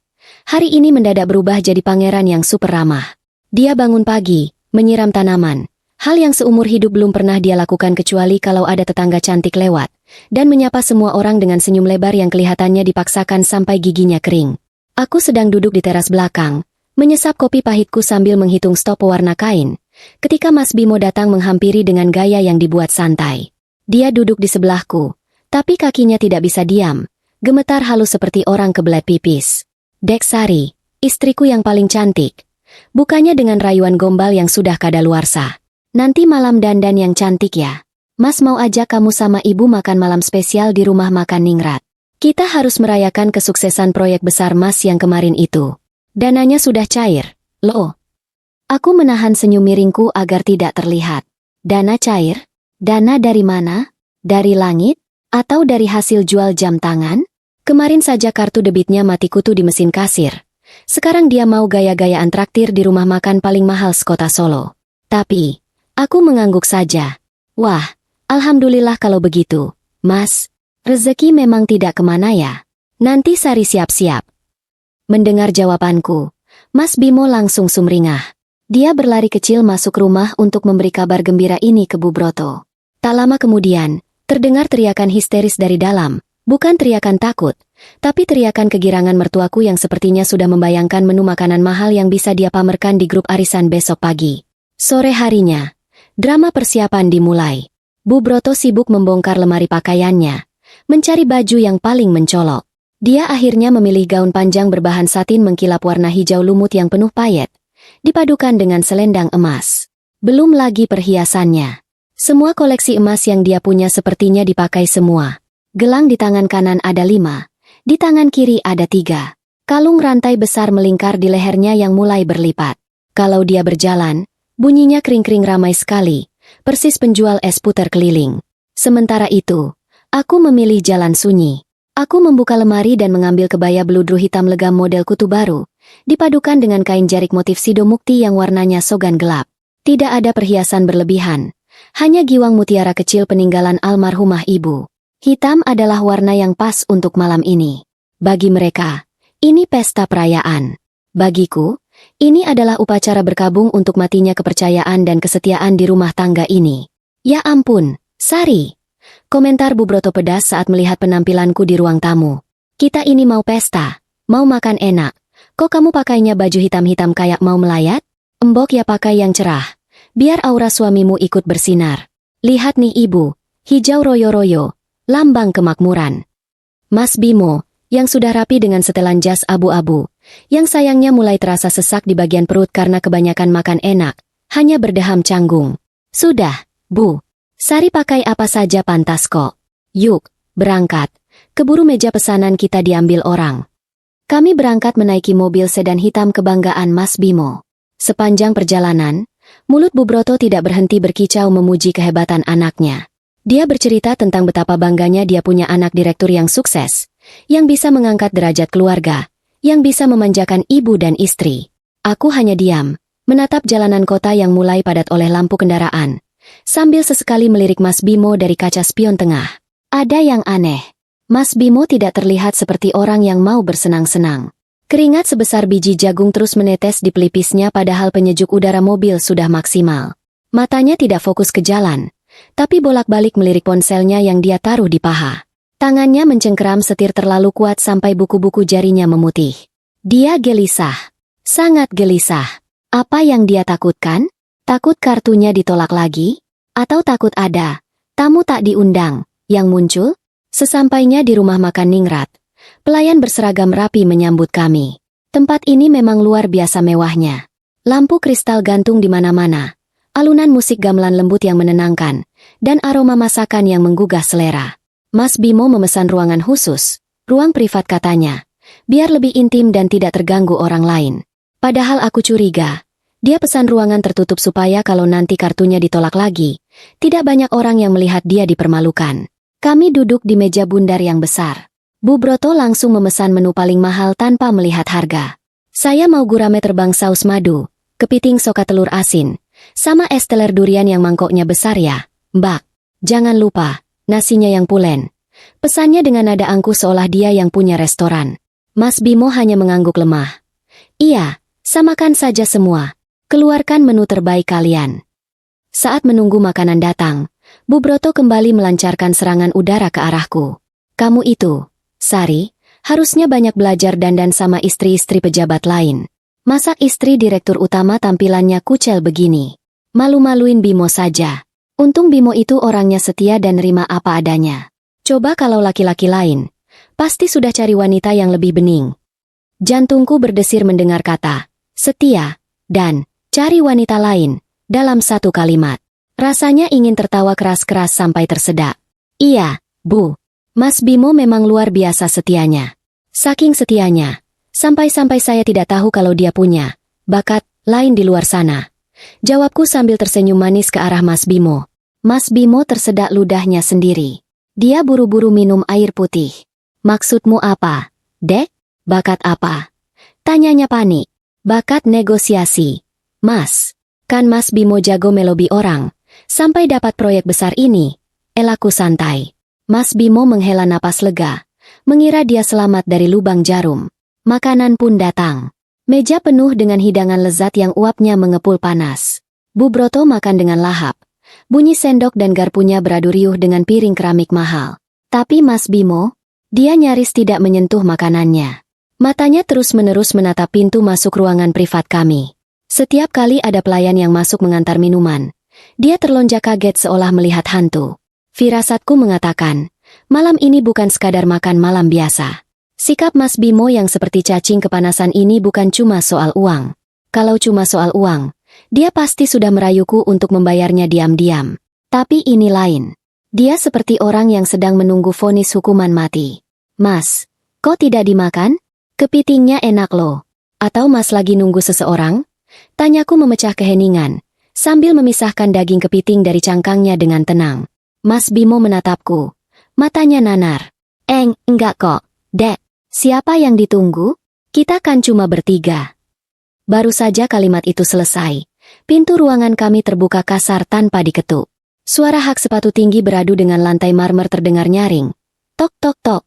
Hari ini mendadak berubah jadi pangeran yang super ramah. Dia bangun pagi, menyiram tanaman, hal yang seumur hidup belum pernah dia lakukan kecuali kalau ada tetangga cantik lewat, dan menyapa semua orang dengan senyum lebar yang kelihatannya dipaksakan sampai giginya kering. Aku sedang duduk di teras belakang, menyesap kopi pahitku sambil menghitung stok pewarna kain, ketika Mas Bimo datang menghampiri dengan gaya yang dibuat santai. Dia duduk di sebelahku, tapi kakinya tidak bisa diam, gemetar halus seperti orang kebelet pipis. Dek Sari, istriku yang paling cantik. Bukannya dengan rayuan gombal yang sudah kadaluarsa. Nanti malam dandan yang cantik ya. Mas mau ajak kamu sama ibu makan malam spesial di rumah makan Ningrat. Kita harus merayakan kesuksesan proyek besar Mas yang kemarin itu. Dananya sudah cair, loh. Aku menahan senyum miringku agar tidak terlihat. Dana cair? Dana dari mana? Dari langit? Atau dari hasil jual jam tangan? Kemarin saja kartu debitnya mati kutu di mesin kasir. Sekarang dia mau gaya-gayaan traktir di rumah makan paling mahal sekota Solo. Tapi, aku mengangguk saja. Wah, alhamdulillah kalau begitu, Mas. Rezeki memang tidak kemana ya. Nanti Sari siap-siap. Mendengar jawabanku, Mas Bimo langsung sumringah. Dia berlari kecil masuk rumah untuk memberi kabar gembira ini ke Bu Broto. Tak lama kemudian, terdengar teriakan histeris dari dalam. Bukan teriakan takut, tapi teriakan kegirangan mertuaku yang sepertinya sudah membayangkan menu makanan mahal yang bisa dia pamerkan di grup arisan besok pagi. Sore harinya, drama persiapan dimulai. Bu Broto sibuk membongkar lemari pakaiannya, mencari baju yang paling mencolok. Dia akhirnya memilih gaun panjang berbahan satin mengkilap warna hijau lumut yang penuh payet, dipadukan dengan selendang emas. Belum lagi perhiasannya. Semua koleksi emas yang dia punya sepertinya dipakai semua. Gelang di tangan kanan ada 5, di tangan kiri ada 3. Kalung rantai besar melingkar di lehernya yang mulai berlipat. Kalau dia berjalan, bunyinya kring-kring ramai sekali, persis penjual es puter keliling. Sementara itu, aku memilih jalan sunyi. Aku membuka lemari dan mengambil kebaya beludru hitam legam model kutu baru, dipadukan dengan kain jarik motif sido mukti yang warnanya sogan gelap. Tidak ada perhiasan berlebihan, hanya giwang mutiara kecil peninggalan almarhumah ibu. Hitam adalah warna yang pas untuk malam ini. Bagi mereka, ini pesta perayaan. Bagiku, ini adalah upacara berkabung untuk matinya kepercayaan dan kesetiaan di rumah tangga ini. Ya ampun, Sari. Komentar Bu Broto pedas saat melihat penampilanku di ruang tamu. Kita ini mau pesta, mau makan enak. Kok kamu pakainya baju hitam-hitam kayak mau melayat? Embok ya pakai yang cerah, biar aura suamimu ikut bersinar. Lihat nih ibu, hijau royo-royo. Lambang kemakmuran. Mas Bimo, yang sudah rapi dengan setelan jas abu-abu, yang sayangnya mulai terasa sesak di bagian perut karena kebanyakan makan enak, hanya berdeham canggung. Sudah, Bu. Sari pakai apa saja pantas kok. Yuk, berangkat. Keburu meja pesanan kita diambil orang. Kami berangkat menaiki mobil sedan hitam kebanggaan Mas Bimo. Sepanjang perjalanan, mulut Bu Broto tidak berhenti berkicau memuji kehebatan anaknya. Dia bercerita tentang betapa bangganya dia punya anak direktur yang sukses, yang bisa mengangkat derajat keluarga, yang bisa memanjakan ibu dan istri. Aku hanya diam, menatap jalanan kota yang mulai padat oleh lampu kendaraan, sambil sesekali melirik Mas Bimo dari kaca spion tengah. Ada yang aneh. Mas Bimo tidak terlihat seperti orang yang mau bersenang-senang. Keringat sebesar biji jagung terus menetes di pelipisnya padahal penyejuk udara mobil sudah maksimal. Matanya tidak fokus ke jalan, tapi bolak-balik melirik ponselnya yang dia taruh di paha. Tangannya mencengkeram setir terlalu kuat sampai buku-buku jarinya memutih. Dia gelisah. Sangat gelisah. Apa yang dia takutkan? Takut kartunya ditolak lagi? Atau takut ada tamu tak diundang yang muncul? Sesampainya di rumah makan Ningrat, pelayan berseragam rapi menyambut kami. Tempat ini memang luar biasa mewahnya. Lampu kristal gantung di mana-mana. Alunan musik gamelan lembut yang menenangkan, dan aroma masakan yang menggugah selera. Mas Bimo memesan ruangan khusus, ruang privat katanya, biar lebih intim dan tidak terganggu orang lain. Padahal aku curiga, dia pesan ruangan tertutup supaya kalau nanti kartunya ditolak lagi, tidak banyak orang yang melihat dia dipermalukan. Kami duduk di meja bundar yang besar. Bu Broto langsung memesan menu paling mahal tanpa melihat harga. Saya mau gurame terbang saus madu, kepiting soka telur asin, sama es teler durian yang mangkoknya besar ya, Mbak. Jangan lupa, nasinya yang pulen. Pesannya dengan nada angkuh seolah dia yang punya restoran. Mas Bimo hanya mengangguk lemah. Iya, samakan saja semua. Keluarkan menu terbaik kalian. Saat menunggu makanan datang, Bu Broto kembali melancarkan serangan udara ke arahku. Kamu itu, Sari, harusnya banyak belajar dandan sama istri-istri pejabat lain. Masa istri direktur utama tampilannya kucel begini? Malu-maluin Bimo saja. Untung Bimo itu orangnya setia dan nerima apa adanya. Coba kalau laki-laki lain, pasti sudah cari wanita yang lebih bening. Jantungku berdesir mendengar kata setia dan cari wanita lain dalam satu kalimat. Rasanya ingin tertawa keras-keras sampai tersedak. Iya, Bu. Mas Bimo memang luar biasa setianya. Saking setianya, sampai-sampai saya tidak tahu kalau dia punya bakat lain di luar sana. Jawabku sambil tersenyum manis ke arah Mas Bimo. Mas Bimo tersedak ludahnya sendiri. Dia buru-buru minum air putih. Maksudmu apa, Dek? Bakat apa? Tanyanya panik. Bakat negosiasi. Mas, kan Mas Bimo jago melobi orang. Sampai dapat proyek besar ini. Elaku santai. Mas Bimo menghela napas lega. Mengira dia selamat dari lubang jarum. Makanan pun datang. Meja penuh dengan hidangan lezat yang uapnya mengepul panas. Bu Broto makan dengan lahap. Bunyi sendok dan garpunya beradu riuh dengan piring keramik mahal. Tapi Mas Bimo, dia nyaris tidak menyentuh makanannya. Matanya terus-menerus menatap pintu masuk ruangan privat kami. Setiap kali ada pelayan yang masuk mengantar minuman, dia terlonjak kaget seolah melihat hantu. Firasatku mengatakan, malam ini bukan sekadar makan malam biasa. Sikap Mas Bimo yang seperti cacing kepanasan ini bukan cuma soal uang. Kalau cuma soal uang, dia pasti sudah merayuku untuk membayarnya diam-diam. Tapi ini lain. Dia seperti orang yang sedang menunggu vonis hukuman mati. Mas, kok tidak dimakan? Kepitingnya enak loh. Atau Mas lagi nunggu seseorang? Tanyaku memecah keheningan, sambil memisahkan daging kepiting dari cangkangnya dengan tenang. Mas Bimo menatapku. Matanya nanar. Enggak kok, Dek. Siapa yang ditunggu? Kita kan cuma bertiga. Baru saja kalimat itu selesai, pintu ruangan kami terbuka kasar tanpa diketuk. Suara hak sepatu tinggi beradu dengan lantai marmer terdengar nyaring. Tok tok tok.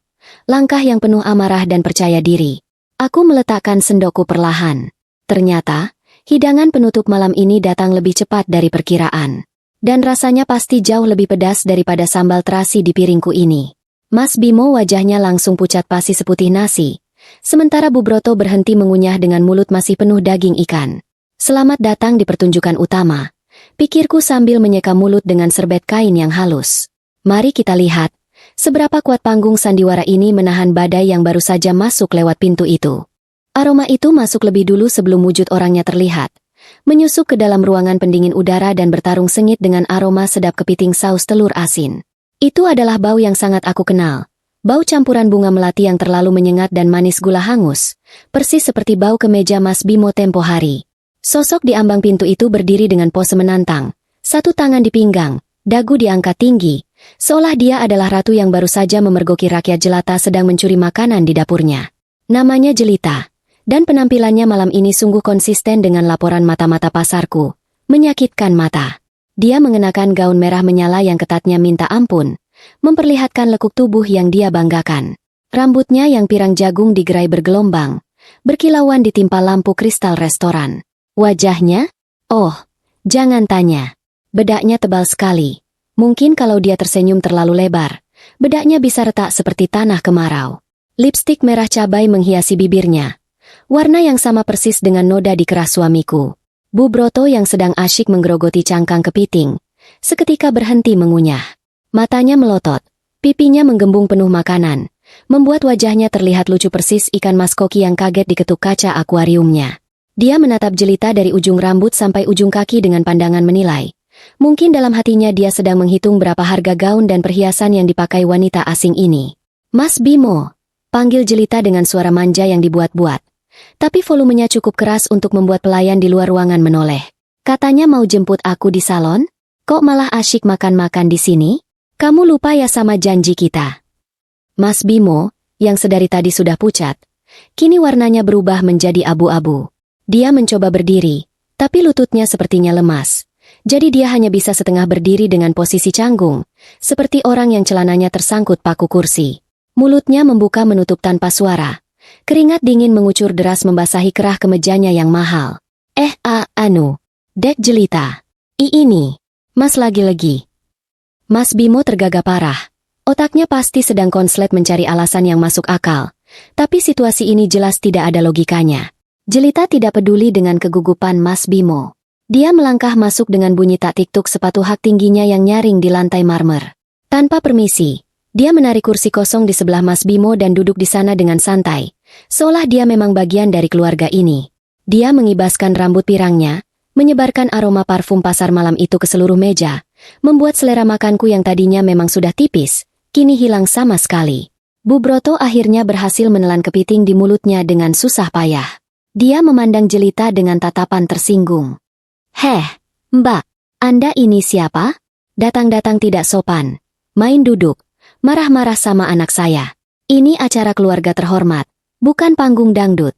Langkah yang penuh amarah dan percaya diri. Aku meletakkan sendokku perlahan. Ternyata, hidangan penutup malam ini datang lebih cepat dari perkiraan. Dan rasanya pasti jauh lebih pedas daripada sambal terasi di piringku ini. Mas Bimo wajahnya langsung pucat pasi seputih nasi. Sementara Bu Broto berhenti mengunyah dengan mulut masih penuh daging ikan. Selamat datang di pertunjukan utama. Pikirku sambil menyeka mulut dengan serbet kain yang halus. Mari kita lihat. Seberapa kuat panggung sandiwara ini menahan badai yang baru saja masuk lewat pintu itu. Aroma itu masuk lebih dulu sebelum wujud orangnya terlihat. Menyusup ke dalam ruangan pendingin udara dan bertarung sengit dengan aroma sedap kepiting saus telur asin. Itu adalah bau yang sangat aku kenal. Bau campuran bunga melati yang terlalu menyengat dan manis gula hangus. Persis seperti bau kemeja Mas Bimo tempo hari. Sosok di ambang pintu itu berdiri dengan pose menantang. Satu tangan di pinggang, dagu diangkat tinggi. Seolah dia adalah ratu yang baru saja memergoki rakyat jelata sedang mencuri makanan di dapurnya. Namanya Jelita, dan penampilannya malam ini sungguh konsisten dengan laporan mata-mata pasarku. Menyakitkan mata. Dia mengenakan gaun merah menyala yang ketatnya minta ampun, memperlihatkan lekuk tubuh yang dia banggakan. Rambutnya yang pirang jagung digerai bergelombang, berkilauan ditimpa lampu kristal restoran. Wajahnya? Oh, jangan tanya. Bedaknya tebal sekali. Mungkin kalau dia tersenyum terlalu lebar, bedaknya bisa retak seperti tanah kemarau. Lipstik merah cabai menghiasi bibirnya. Warna yang sama persis dengan noda di kerah suamiku. Bu Broto yang sedang asyik menggerogoti cangkang kepiting, seketika berhenti mengunyah. Matanya melotot, pipinya menggembung penuh makanan, membuat wajahnya terlihat lucu persis ikan mas koki yang kaget diketuk kaca akuariumnya. Dia menatap Jelita dari ujung rambut sampai ujung kaki dengan pandangan menilai. Mungkin dalam hatinya dia sedang menghitung berapa harga gaun dan perhiasan yang dipakai wanita asing ini. Mas Bimo, panggil Jelita dengan suara manja yang dibuat-buat. Tapi volumenya cukup keras untuk membuat pelayan di luar ruangan menoleh. Katanya mau jemput aku di salon? Kok malah asyik makan-makan di sini? Kamu lupa ya sama janji kita? Mas Bimo, yang sedari tadi sudah pucat, kini warnanya berubah menjadi abu-abu. Dia mencoba berdiri, tapi lututnya sepertinya lemas. Jadi dia hanya bisa setengah berdiri dengan posisi canggung, seperti orang yang celananya tersangkut paku kursi. Mulutnya membuka menutup tanpa suara. Keringat dingin mengucur deras membasahi kerah kemejanya yang mahal. Dek Jelita. Ini. Mas lagi-lagi. Mas Bimo tergagap parah. Otaknya pasti sedang konslet mencari alasan yang masuk akal. Tapi situasi ini jelas tidak ada logikanya. Jelita tidak peduli dengan kegugupan Mas Bimo. Dia melangkah masuk dengan bunyi tak tiktuk sepatu hak tingginya yang nyaring di lantai marmer. Tanpa permisi, dia menarik kursi kosong di sebelah Mas Bimo dan duduk di sana dengan santai, seolah dia memang bagian dari keluarga ini. Dia mengibaskan rambut pirangnya, menyebarkan aroma parfum pasar malam itu ke seluruh meja, membuat selera makanku yang tadinya memang sudah tipis, kini hilang sama sekali. Bu Broto akhirnya berhasil menelan kepiting di mulutnya dengan susah payah. Dia memandang Jelita dengan tatapan tersinggung. "Heh, Mbak, Anda ini siapa? Datang-datang tidak sopan. Main duduk, marah-marah sama anak saya. Ini acara keluarga terhormat, bukan panggung dangdut."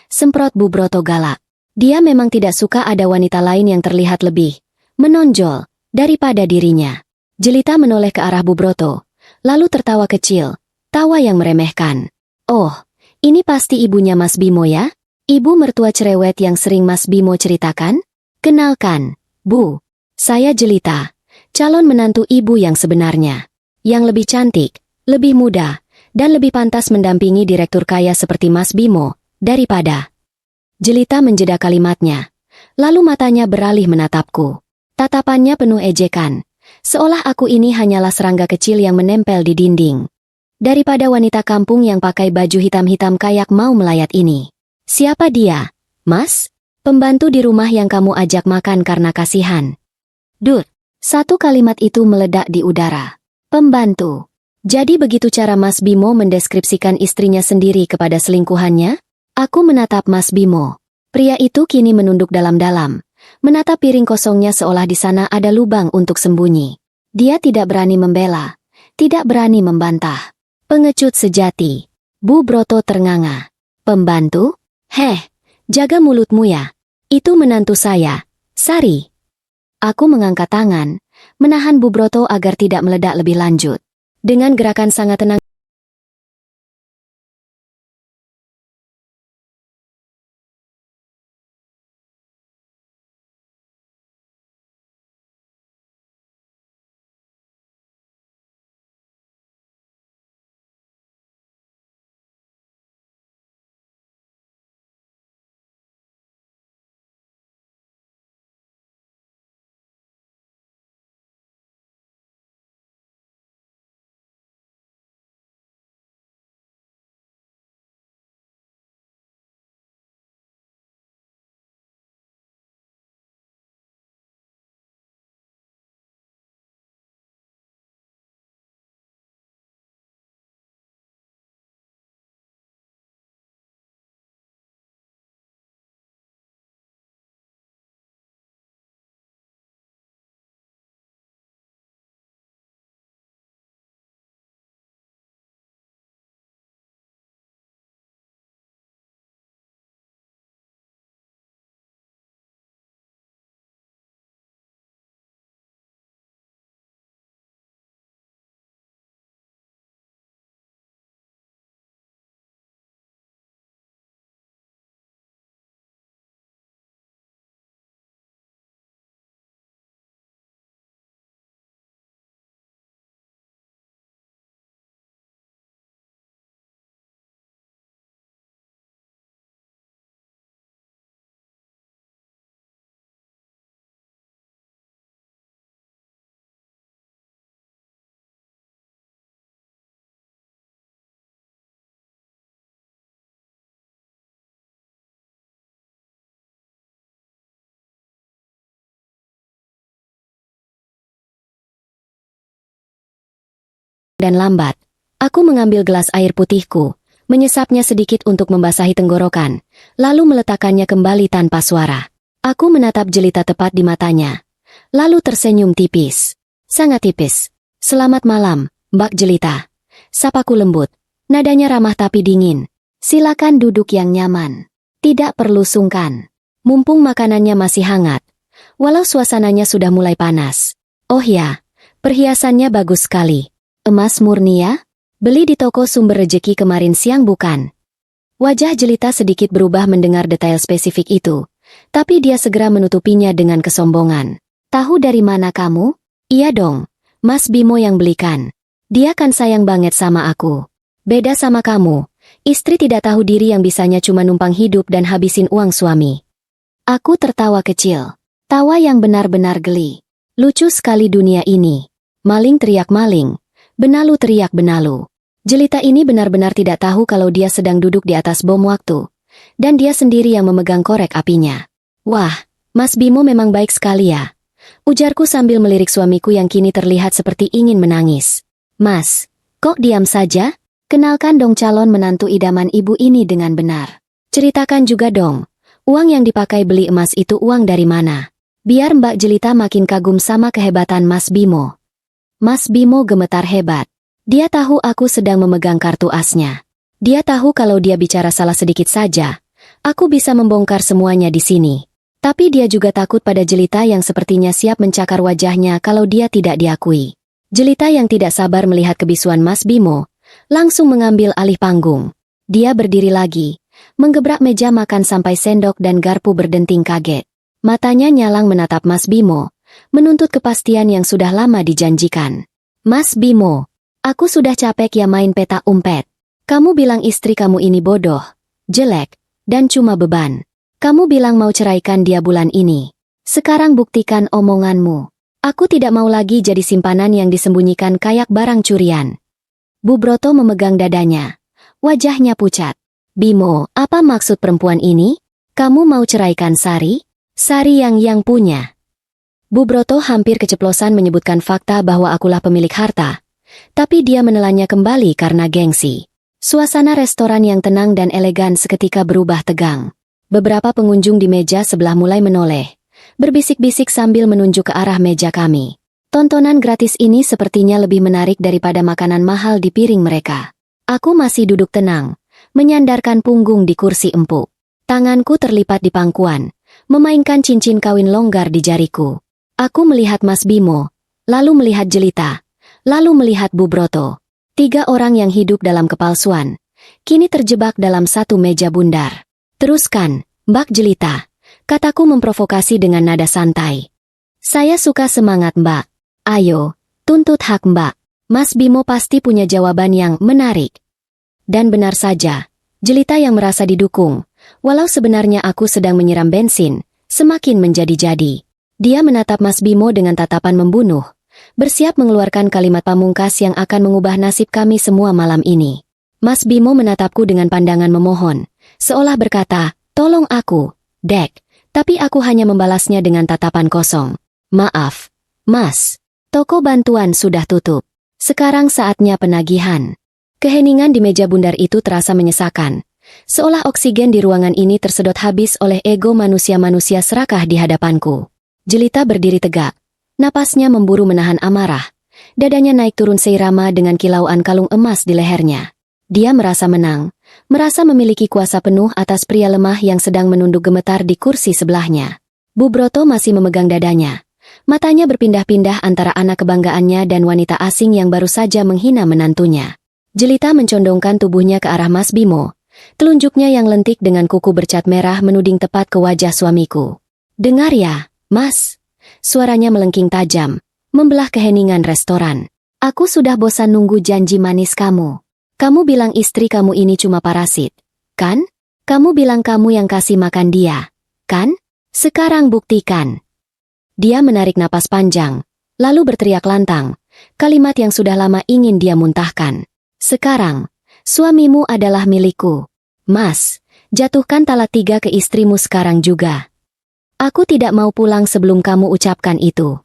Semprot Bu Broto galak. Dia memang tidak suka ada wanita lain yang terlihat lebih menonjol daripada dirinya. Jelita menoleh ke arah Bu Broto, lalu tertawa kecil, tawa yang meremehkan. "Oh, ini pasti ibunya Mas Bimo ya? Ibu mertua cerewet yang sering Mas Bimo ceritakan? Kenalkan, Bu, saya Jelita, calon menantu ibu yang sebenarnya. Yang lebih cantik, lebih muda, dan lebih pantas mendampingi direktur kaya seperti Mas Bimo, daripada..." Jelita menjeda kalimatnya, lalu matanya beralih menatapku. Tatapannya penuh ejekan, seolah aku ini hanyalah serangga kecil yang menempel di dinding. Daripada wanita kampung yang pakai baju hitam-hitam kayak mau melayat ini. "Siapa dia, Mas? Pembantu di rumah yang kamu ajak makan karena kasihan." Dut, satu kalimat itu meledak di udara. Pembantu. Jadi begitu cara Mas Bimo mendeskripsikan istrinya sendiri kepada selingkuhannya? Aku menatap Mas Bimo. Pria itu kini menunduk dalam-dalam, menatap piring kosongnya seolah di sana ada lubang untuk sembunyi. Dia tidak berani membela, tidak berani membantah. Pengecut sejati. Bu Broto ternganga. "Pembantu? Heh, jaga mulutmu ya. Itu menantu saya, Sari." Aku mengangkat tangan, menahan Bu Broto agar tidak meledak lebih lanjut. Dengan gerakan sangat tenang, dan lambat. Aku mengambil gelas air putihku, menyesapnya sedikit untuk membasahi tenggorokan, lalu meletakkannya kembali tanpa suara. Aku menatap Jelita tepat di matanya, lalu tersenyum tipis. Sangat tipis. "Selamat malam, Mbak Jelita." Sapaku lembut, nadanya ramah tapi dingin. "Silakan duduk yang nyaman. Tidak perlu sungkan. Mumpung makanannya masih hangat, walau suasananya sudah mulai panas. Oh ya, perhiasannya bagus sekali. Emas murni ya? Beli di toko Sumber Rejeki kemarin siang bukan?" Wajah Jelita sedikit berubah mendengar detail spesifik itu, tapi dia segera menutupinya dengan kesombongan. "Tahu dari mana kamu?" "Iya dong, Mas Bimo yang belikan. Dia kan sayang banget sama aku. Beda sama kamu, istri tidak tahu diri yang bisanya cuma numpang hidup dan habisin uang suami." Aku tertawa kecil, tawa yang benar-benar geli. Lucu sekali dunia ini. Maling teriak maling. Benalu teriak benalu. Jelita ini benar-benar tidak tahu kalau dia sedang duduk di atas bom waktu. Dan dia sendiri yang memegang korek apinya. Wah, Mas Bimo memang baik sekali ya. Ujarku sambil melirik suamiku yang kini terlihat seperti ingin menangis. Mas, kok diam saja? Kenalkan dong calon menantu idaman ibu ini dengan benar. Ceritakan juga dong, uang yang dipakai beli emas itu uang dari mana? Biar Mbak Jelita makin kagum sama kehebatan Mas Bimo. Mas Bimo gemetar hebat. Dia tahu aku sedang memegang kartu asnya. Dia tahu kalau dia bicara salah sedikit saja, aku bisa membongkar semuanya di sini. Tapi dia juga takut pada Jelita yang sepertinya siap mencakar wajahnya kalau dia tidak diakui. Jelita yang tidak sabar melihat kebisuan Mas Bimo, langsung mengambil alih panggung. Dia berdiri lagi, menggebrak meja makan sampai sendok dan garpu berdenting kaget. Matanya nyalang menatap Mas Bimo, menuntut kepastian yang sudah lama dijanjikan. Mas Bimo, aku sudah capek ya main petak umpet. Kamu bilang istri kamu ini bodoh, jelek, dan cuma beban. Kamu bilang mau ceraikan dia bulan ini. Sekarang buktikan omonganmu. Aku tidak mau lagi jadi simpanan yang disembunyikan kayak barang curian. Bu Broto memegang dadanya. Wajahnya pucat. Bimo, apa maksud perempuan ini? Kamu mau ceraikan Sari? Sari yang punya. Bu Broto hampir keceplosan menyebutkan fakta bahwa akulah pemilik harta. Tapi dia menelannya kembali karena gengsi. Suasana restoran yang tenang dan elegan seketika berubah tegang. Beberapa pengunjung di meja sebelah mulai menoleh, berbisik-bisik sambil menunjuk ke arah meja kami. Tontonan gratis ini sepertinya lebih menarik daripada makanan mahal di piring mereka. Aku masih duduk tenang, menyandarkan punggung di kursi empuk. Tanganku terlipat di pangkuan, memainkan cincin kawin longgar di jariku. Aku melihat Mas Bimo, lalu melihat Jelita, lalu melihat Bu Broto. 3 orang yang hidup dalam kepalsuan, kini terjebak dalam satu meja bundar. Teruskan, Mbak Jelita, kataku memprovokasi dengan nada santai. Saya suka semangat Mbak. Ayo, tuntut hak Mbak. Mas Bimo pasti punya jawaban yang menarik. Dan benar saja, Jelita yang merasa didukung, walau sebenarnya aku sedang menyiram bensin, semakin menjadi-jadi. Dia menatap Mas Bimo dengan tatapan membunuh. Bersiap mengeluarkan kalimat pamungkas yang akan mengubah nasib kami semua malam ini. Mas Bimo menatapku dengan pandangan memohon, seolah berkata, tolong aku, Dek, tapi aku hanya membalasnya dengan tatapan kosong. Maaf, Mas, toko bantuan sudah tutup. Sekarang saatnya penagihan. Keheningan di meja bundar itu terasa menyesakan, seolah oksigen di ruangan ini tersedot habis oleh ego manusia-manusia serakah di hadapanku. Jelita berdiri tegak. Napasnya memburu menahan amarah. Dadanya naik turun seirama dengan kilauan kalung emas di lehernya. Dia merasa menang, merasa memiliki kuasa penuh atas pria lemah yang sedang menunduk gemetar di kursi sebelahnya. Bu Broto masih memegang dadanya. Matanya berpindah-pindah antara anak kebanggaannya dan wanita asing yang baru saja menghina menantunya. Jelita mencondongkan tubuhnya ke arah Mas Bimo. Telunjuknya yang lentik dengan kuku bercat merah menuding tepat ke wajah suamiku. Dengar ya, Mas. Suaranya melengking tajam, membelah keheningan restoran. Aku sudah bosan nunggu janji manis kamu. Kamu bilang istri kamu ini cuma parasit, kan? Kamu bilang kamu yang kasih makan dia, kan? Sekarang buktikan. Dia menarik napas panjang, lalu berteriak lantang, kalimat yang sudah lama ingin dia muntahkan. Sekarang, suamimu adalah milikku. Mas, jatuhkan talak 3 ke istrimu sekarang juga. Aku tidak mau pulang sebelum kamu ucapkan itu.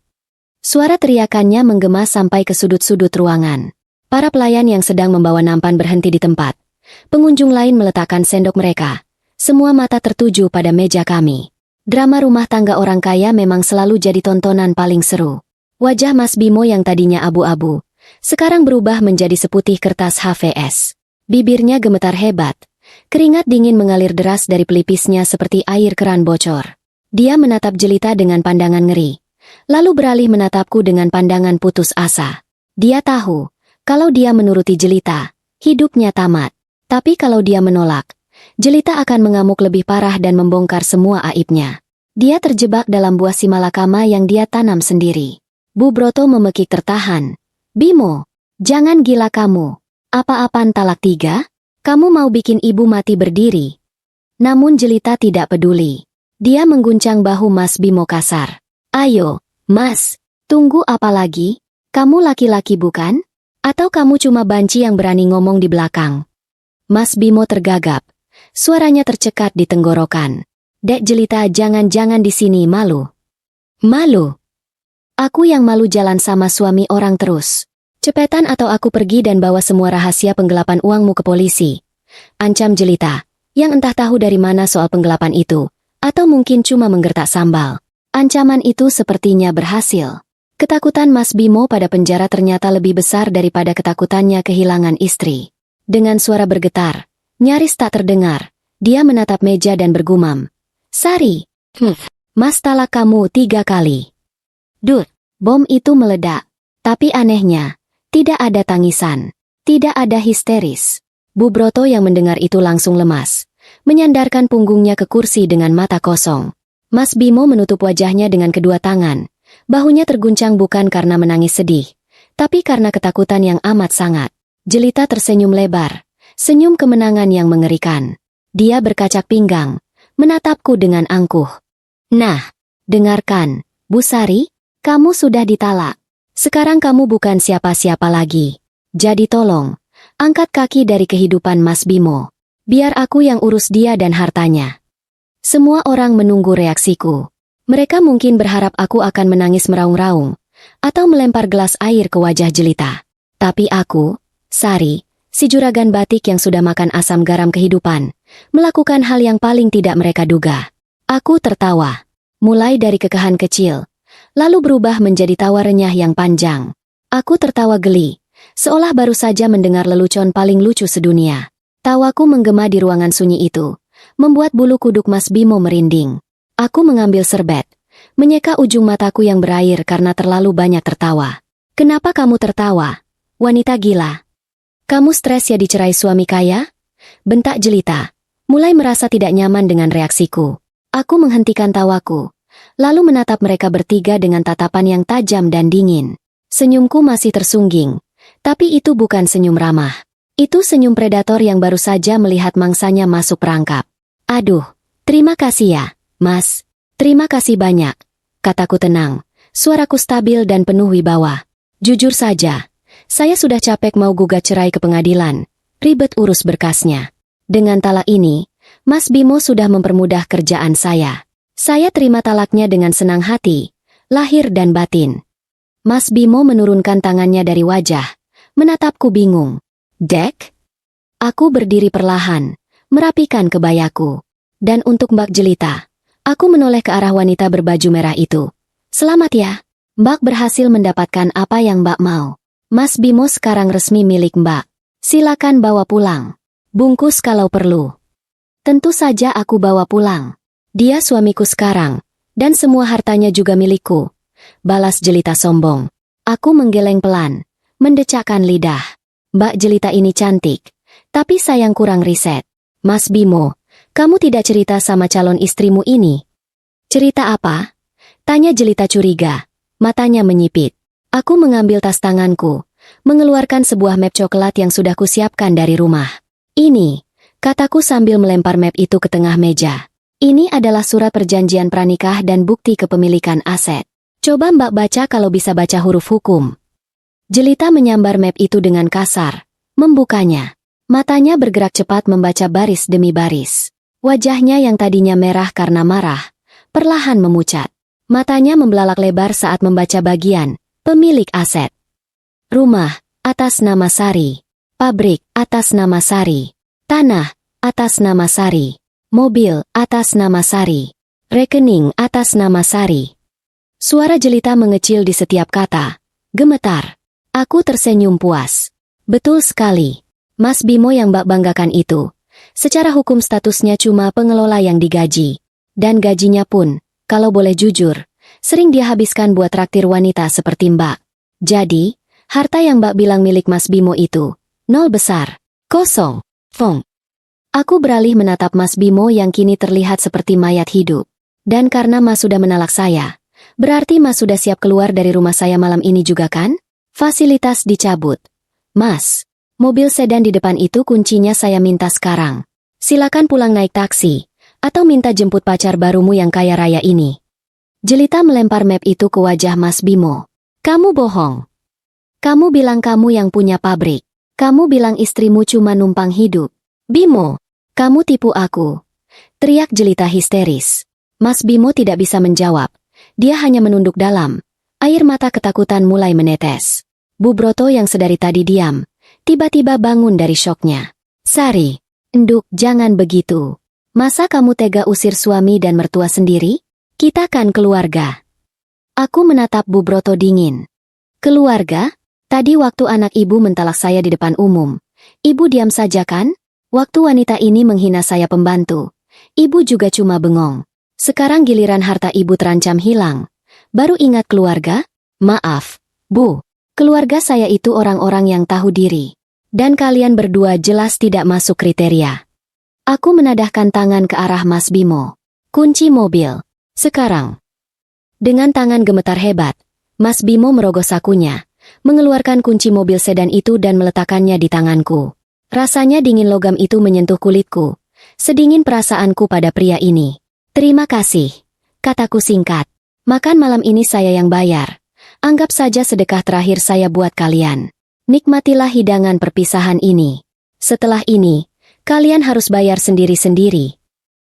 Suara teriakannya menggema sampai ke sudut-sudut ruangan. Para pelayan yang sedang membawa nampan berhenti di tempat. Pengunjung lain meletakkan sendok mereka. Semua mata tertuju pada meja kami. Drama rumah tangga orang kaya memang selalu jadi tontonan paling seru. Wajah Mas Bimo yang tadinya abu-abu, sekarang berubah menjadi seputih kertas HVS. Bibirnya gemetar hebat. Keringat dingin mengalir deras dari pelipisnya seperti air keran bocor. Dia menatap Jelita dengan pandangan ngeri, lalu beralih menatapku dengan pandangan putus asa. Dia tahu, kalau dia menuruti Jelita, hidupnya tamat. Tapi kalau dia menolak, Jelita akan mengamuk lebih parah dan membongkar semua aibnya. Dia terjebak dalam buah simalakama yang dia tanam sendiri. Bu Broto memekik tertahan. Bimo, jangan gila kamu. Apa-apaan talak 3? Kamu mau bikin ibu mati berdiri? Namun Jelita tidak peduli. Dia mengguncang bahu Mas Bimo kasar. Ayo, Mas, tunggu apa lagi? Kamu laki-laki bukan? Atau kamu cuma banci yang berani ngomong di belakang? Mas Bimo tergagap. Suaranya tercekat di tenggorokan. Dek Jelita, jangan-jangan di sini malu. Malu? Aku yang malu jalan sama suami orang terus. Cepetan atau aku pergi dan bawa semua rahasia penggelapan uangmu ke polisi. Ancam Jelita, yang entah tahu dari mana soal penggelapan itu. Atau mungkin cuma menggertak sambal. Ancaman itu sepertinya berhasil. Ketakutan Mas Bimo pada penjara ternyata lebih besar daripada ketakutannya kehilangan istri. Dengan suara bergetar, nyaris tak terdengar, dia menatap meja dan bergumam. Sari, Mas talak kamu 3 kali. Dut, bom itu meledak. Tapi anehnya, tidak ada tangisan, tidak ada histeris. Bu Broto yang mendengar itu langsung lemas, menyandarkan punggungnya ke kursi dengan mata kosong. Mas Bimo menutup wajahnya dengan kedua tangan. Bahunya terguncang bukan karena menangis sedih, tapi karena ketakutan yang amat sangat. Jelita tersenyum lebar, senyum kemenangan yang mengerikan. Dia berkacak pinggang, menatapku dengan angkuh. Nah, dengarkan, Bu Sari, kamu sudah ditalak. Sekarang kamu bukan siapa-siapa lagi. Jadi tolong, angkat kaki dari kehidupan Mas Bimo. Biar aku yang urus dia dan hartanya. Semua orang menunggu reaksiku. Mereka mungkin berharap aku akan menangis meraung-raung, atau melempar gelas air ke wajah Jelita. Tapi aku, Sari, si juragan batik yang sudah makan asam garam kehidupan, melakukan hal yang paling tidak mereka duga. Aku tertawa, mulai dari kekahan kecil, lalu berubah menjadi tawa renyah yang panjang. Aku tertawa geli, seolah baru saja mendengar lelucon paling lucu sedunia. Tawaku menggema di ruangan sunyi itu, membuat bulu kuduk Mas Bimo merinding. Aku mengambil serbet, menyeka ujung mataku yang berair karena terlalu banyak tertawa. Kenapa kamu tertawa? Wanita gila. Kamu stres ya dicerai suami kaya? Bentak Jelita, mulai merasa tidak nyaman dengan reaksiku. Aku menghentikan tawaku, lalu menatap mereka bertiga dengan tatapan yang tajam dan dingin. Senyumku masih tersungging, tapi itu bukan senyum ramah. Itu senyum predator yang baru saja melihat mangsanya masuk perangkap. Aduh, terima kasih ya. Mas, terima kasih banyak, kataku tenang, suaraku stabil dan penuh wibawa. Jujur saja, saya sudah capek mau gugat cerai ke pengadilan, ribet urus berkasnya. Dengan talak ini, Mas Bimo sudah mempermudah kerjaan saya. Saya terima talaknya dengan senang hati, lahir dan batin. Mas Bimo menurunkan tangannya dari wajah, menatapku bingung. Dek? Aku berdiri perlahan, merapikan kebayaku. Dan untuk Mbak Jelita, aku menoleh ke arah wanita berbaju merah itu. Selamat ya, Mbak berhasil mendapatkan apa yang Mbak mau. Mas Bimo sekarang resmi milik Mbak. Silakan bawa pulang. Bungkus kalau perlu. Tentu saja aku bawa pulang. Dia suamiku sekarang, dan semua hartanya juga milikku. Balas Jelita sombong. Aku menggeleng pelan, mendecakkan lidah. Mbak Jelita ini cantik, tapi sayang kurang riset. Mas Bimo, kamu tidak cerita sama calon istrimu ini? Cerita apa? Tanya Jelita curiga, matanya menyipit. Aku mengambil tas tanganku, mengeluarkan sebuah map coklat yang sudah kusiapkan dari rumah. Ini, kataku sambil melempar map itu ke tengah meja. Ini adalah surat perjanjian pranikah dan bukti kepemilikan aset. Coba Mbak baca kalau bisa baca huruf hukum. Jelita menyambar map itu dengan kasar, membukanya. Matanya bergerak cepat membaca baris demi baris. Wajahnya yang tadinya merah karena marah, perlahan memucat. Matanya membelalak lebar saat membaca bagian, pemilik aset. Rumah, atas nama Sari. Pabrik, atas nama Sari. Tanah, atas nama Sari. Mobil, atas nama Sari. Rekening, atas nama Sari. Suara Jelita mengecil di setiap kata. Gemetar. Aku tersenyum puas. Betul sekali. Mas Bimo yang Mbak banggakan itu, secara hukum statusnya cuma pengelola yang digaji. Dan gajinya pun, kalau boleh jujur, sering dia habiskan buat traktir wanita seperti Mbak. Jadi, harta yang Mbak bilang milik Mas Bimo itu, nol besar, kosong, fong. Aku beralih menatap Mas Bimo yang kini terlihat seperti mayat hidup. Dan karena Mas sudah menalak saya, berarti Mas sudah siap keluar dari rumah saya malam ini juga kan? Fasilitas dicabut. Mas, mobil sedan di depan itu kuncinya saya minta sekarang. Silakan pulang naik taksi, atau minta jemput pacar barumu yang kaya raya ini. Jelita melempar map itu ke wajah Mas Bimo. Kamu bohong. Kamu bilang kamu yang punya pabrik. Kamu bilang istrimu cuma numpang hidup. Bimo, kamu tipu aku. Teriak jelita histeris. Mas Bimo tidak bisa menjawab. Dia hanya menunduk dalam. Air mata ketakutan mulai menetes. Bu Broto yang sedari tadi diam, tiba-tiba bangun dari syoknya. Sari, Nduk, jangan begitu. Masa kamu tega usir suami dan mertua sendiri? Kita kan keluarga. Aku menatap Bu Broto dingin. Keluarga? Tadi waktu anak ibu mentalak saya di depan umum, ibu diam saja kan? Waktu wanita ini menghina saya pembantu, ibu juga cuma bengong. Sekarang giliran harta ibu terancam hilang. Baru ingat keluarga? Maaf, Bu. Keluarga saya itu orang-orang yang tahu diri. Dan kalian berdua jelas tidak masuk kriteria. Aku menadahkan tangan ke arah Mas Bimo. Kunci mobil. Sekarang. Dengan tangan gemetar hebat, Mas Bimo merogoh sakunya, mengeluarkan kunci mobil sedan itu dan meletakkannya di tanganku. Rasanya dingin logam itu menyentuh kulitku. Sedingin perasaanku pada pria ini. Terima kasih. Kataku singkat. Makan malam ini saya yang bayar. Anggap saja sedekah terakhir saya buat kalian. Nikmatilah hidangan perpisahan ini. Setelah ini, kalian harus bayar sendiri-sendiri.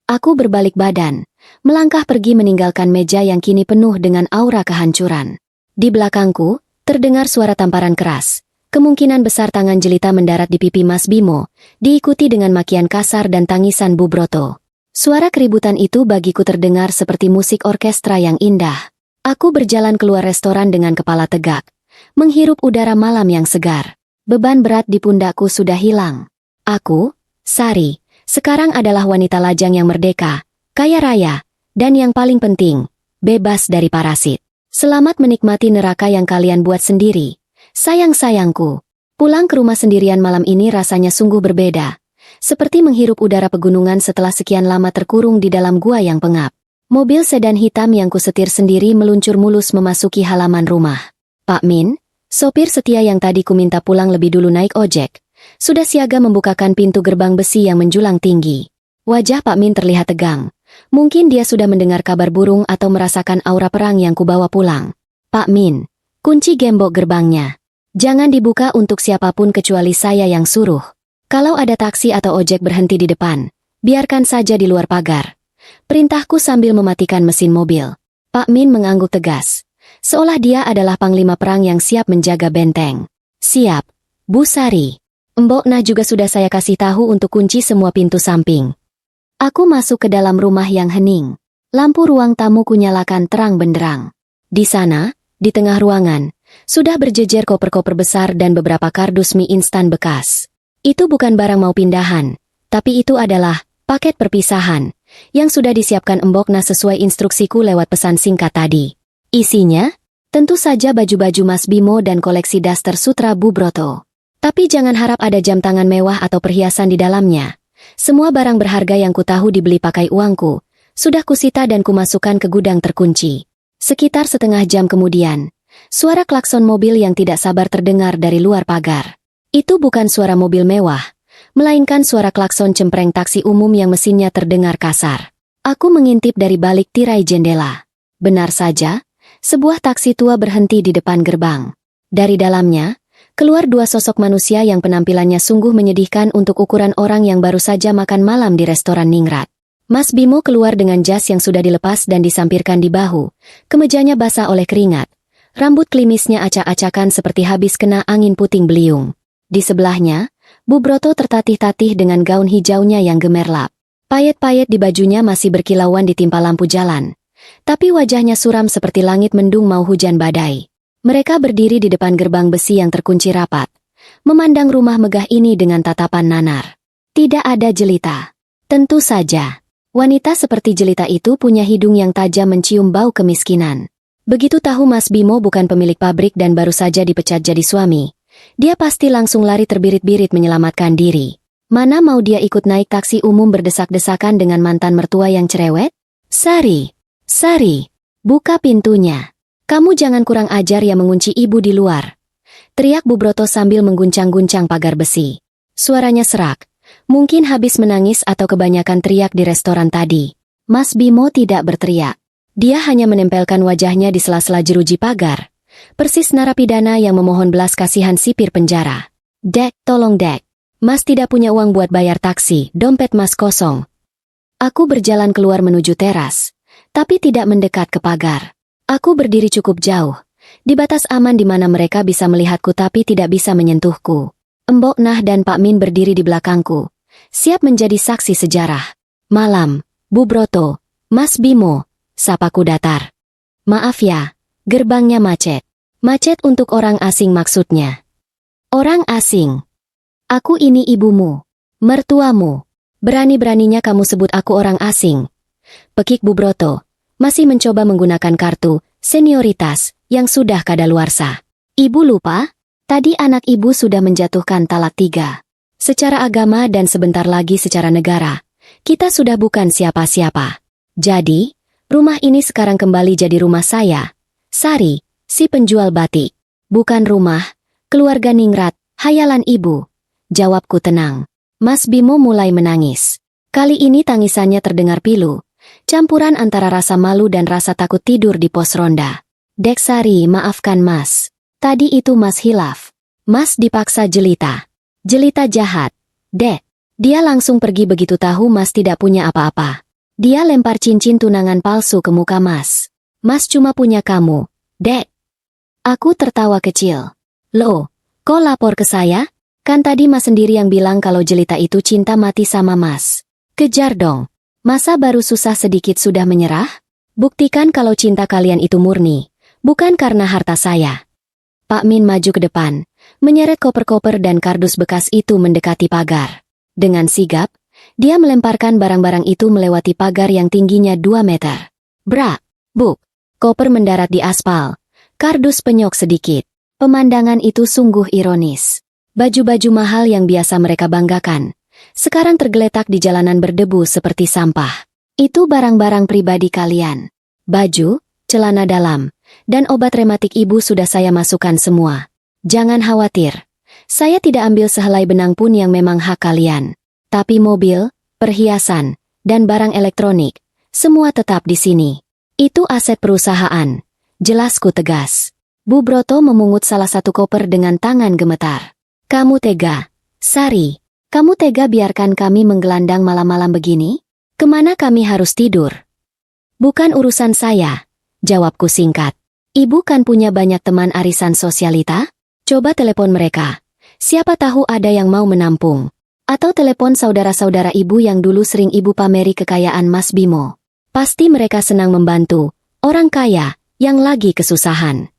Aku berbalik badan, melangkah pergi meninggalkan meja yang kini penuh dengan aura kehancuran. Di belakangku, terdengar suara tamparan keras. Kemungkinan besar tangan jelita mendarat di pipi Mas Bimo, diikuti dengan makian kasar dan tangisan Bu Broto. Suara keributan itu bagiku terdengar seperti musik orkestra yang indah. Aku berjalan keluar restoran dengan kepala tegak, menghirup udara malam yang segar. Beban berat di pundakku sudah hilang. Aku, Sari, sekarang adalah wanita lajang yang merdeka, kaya raya, dan yang paling penting, bebas dari parasit. Selamat menikmati neraka yang kalian buat sendiri. Sayang-sayangku, pulang ke rumah sendirian malam ini rasanya sungguh berbeda. Seperti menghirup udara pegunungan setelah sekian lama terkurung di dalam gua yang pengap. Mobil sedan hitam yang kusetir sendiri meluncur mulus memasuki halaman rumah. Pak Min, sopir setia yang tadi kuminta pulang lebih dulu naik ojek, sudah siaga membukakan pintu gerbang besi yang menjulang tinggi. Wajah Pak Min terlihat tegang. Mungkin dia sudah mendengar kabar burung atau merasakan aura perang yang kubawa pulang. Pak Min, kunci gembok gerbangnya. Jangan dibuka untuk siapapun kecuali saya yang suruh. Kalau ada taksi atau ojek berhenti di depan, biarkan saja di luar pagar. Perintahku sambil mematikan mesin mobil. Pak Min mengangguk tegas, seolah dia adalah panglima perang yang siap menjaga benteng. Siap, Bu Sari. Mbok Nah juga sudah saya kasih tahu untuk kunci semua pintu samping. Aku masuk ke dalam rumah yang hening. Lampu ruang tamu kunyalakan terang benderang. Di sana, di tengah ruangan, sudah berjejer koper-koper besar dan beberapa kardus mie instan bekas. Itu bukan barang mau pindahan, tapi itu adalah paket perpisahan yang sudah disiapkan Mbok Nah sesuai instruksiku lewat pesan singkat tadi. Isinya, tentu saja baju-baju Mas Bimo dan koleksi daster sutra Bu Broto. Tapi jangan harap ada jam tangan mewah atau perhiasan di dalamnya. Semua barang berharga yang kutahu dibeli pakai uangku, sudah kusita dan kumasukkan ke gudang terkunci. Sekitar setengah jam kemudian, suara klakson mobil yang tidak sabar terdengar dari luar pagar. Itu bukan suara mobil mewah, melainkan suara klakson cempreng taksi umum yang mesinnya terdengar kasar. Aku mengintip dari balik tirai jendela. Benar saja, sebuah taksi tua berhenti di depan gerbang. Dari dalamnya, keluar dua sosok manusia yang penampilannya sungguh menyedihkan untuk ukuran orang yang baru saja makan malam di restoran ningrat. Mas Bimo keluar dengan jas yang sudah dilepas dan disampirkan di bahu, kemejanya basah oleh keringat. Rambut klimisnya acak-acakan seperti habis kena angin puting beliung. Di sebelahnya, Bu Broto tertatih-tatih dengan gaun hijaunya yang gemerlap. Payet-payet di bajunya masih berkilauan ditimpa lampu jalan. Tapi wajahnya suram seperti langit mendung mau hujan badai. Mereka berdiri di depan gerbang besi yang terkunci rapat, memandang rumah megah ini dengan tatapan nanar. Tidak ada jelita. Tentu saja, wanita seperti jelita itu punya hidung yang tajam mencium bau kemiskinan. Begitu tahu Mas Bimo bukan pemilik pabrik dan baru saja dipecat jadi suami, dia pasti langsung lari terbirit-birit menyelamatkan diri. Mana mau dia ikut naik taksi umum berdesak-desakan dengan mantan mertua yang cerewet? Sari, Sari, buka pintunya. Kamu jangan kurang ajar ya mengunci ibu di luar. Teriak Bu Broto sambil mengguncang-guncang pagar besi. Suaranya serak, mungkin habis menangis atau kebanyakan teriak di restoran tadi. Mas Bimo tidak berteriak. Dia hanya menempelkan wajahnya di sela-sela jeruji pagar, Persis narapidana yang memohon belas kasihan sipir penjara. Dek, tolong dek. Mas tidak punya uang buat bayar taksi, dompet Mas kosong. Aku berjalan keluar menuju teras, tapi tidak mendekat ke pagar. Aku berdiri cukup jauh, di batas aman di mana mereka bisa melihatku tapi tidak bisa menyentuhku. Mbok Nah dan Pak Min berdiri di belakangku, siap menjadi saksi sejarah. Malam, Bu Broto, Mas Bimo, sapaku datar. Maaf ya, gerbangnya macet. Macet untuk orang asing maksudnya. Orang asing. Aku ini ibumu, mertuamu. Berani-beraninya kamu sebut aku orang asing. Pekik Bu Broto, masih mencoba menggunakan kartu senioritas yang sudah kadaluarsa. Ibu lupa? Tadi anak ibu sudah menjatuhkan talak 3. Secara agama dan sebentar lagi secara negara, kita sudah bukan siapa-siapa. Jadi, rumah ini sekarang kembali jadi rumah saya, Sari, si penjual batik. Bukan rumah keluarga Ningrat, hayalan ibu. Jawabku tenang. Mas Bimo mulai menangis. Kali ini tangisannya terdengar pilu, campuran antara rasa malu dan rasa takut tidur di pos ronda. Dek Sari, maafkan Mas. Tadi itu Mas hilaf. Mas dipaksa jelita. Jelita jahat. Dek. Dia langsung pergi begitu tahu Mas tidak punya apa-apa. Dia lempar cincin tunangan palsu ke muka Mas. Mas cuma punya kamu, Dek. Aku tertawa kecil. Loh, kok lapor ke saya? Kan tadi Mas sendiri yang bilang kalau jelita itu cinta mati sama Mas. Kejar dong. Masa baru susah sedikit sudah menyerah? Buktikan kalau cinta kalian itu murni, bukan karena harta saya. Pak Min maju ke depan, menyeret koper-koper dan kardus bekas itu mendekati pagar. Dengan sigap, dia melemparkan barang-barang itu melewati pagar yang tingginya 2 meter. Brak, buk, koper mendarat di aspal. Kardus penyok sedikit. Pemandangan itu sungguh ironis. Baju-baju mahal yang biasa mereka banggakan, sekarang tergeletak di jalanan berdebu seperti sampah. Itu barang-barang pribadi kalian. Baju, celana dalam, dan obat rematik ibu sudah saya masukkan semua. Jangan khawatir. Saya tidak ambil sehelai benang pun yang memang hak kalian. Tapi mobil, perhiasan, dan barang elektronik, semua tetap di sini. Itu aset perusahaan. Jelasku tegas. Bu Broto memungut salah satu koper dengan tangan gemetar. Kamu tega, Sari. Kamu tega biarkan kami menggelandang malam-malam begini? Kemana kami harus tidur? Bukan urusan saya, jawabku singkat. Ibu kan punya banyak teman arisan sosialita? Coba telepon mereka. Siapa tahu ada yang mau menampung. Atau telepon saudara-saudara ibu yang dulu sering ibu pameri kekayaan Mas Bimo. Pasti mereka senang membantu orang kaya yang lagi kesusahan.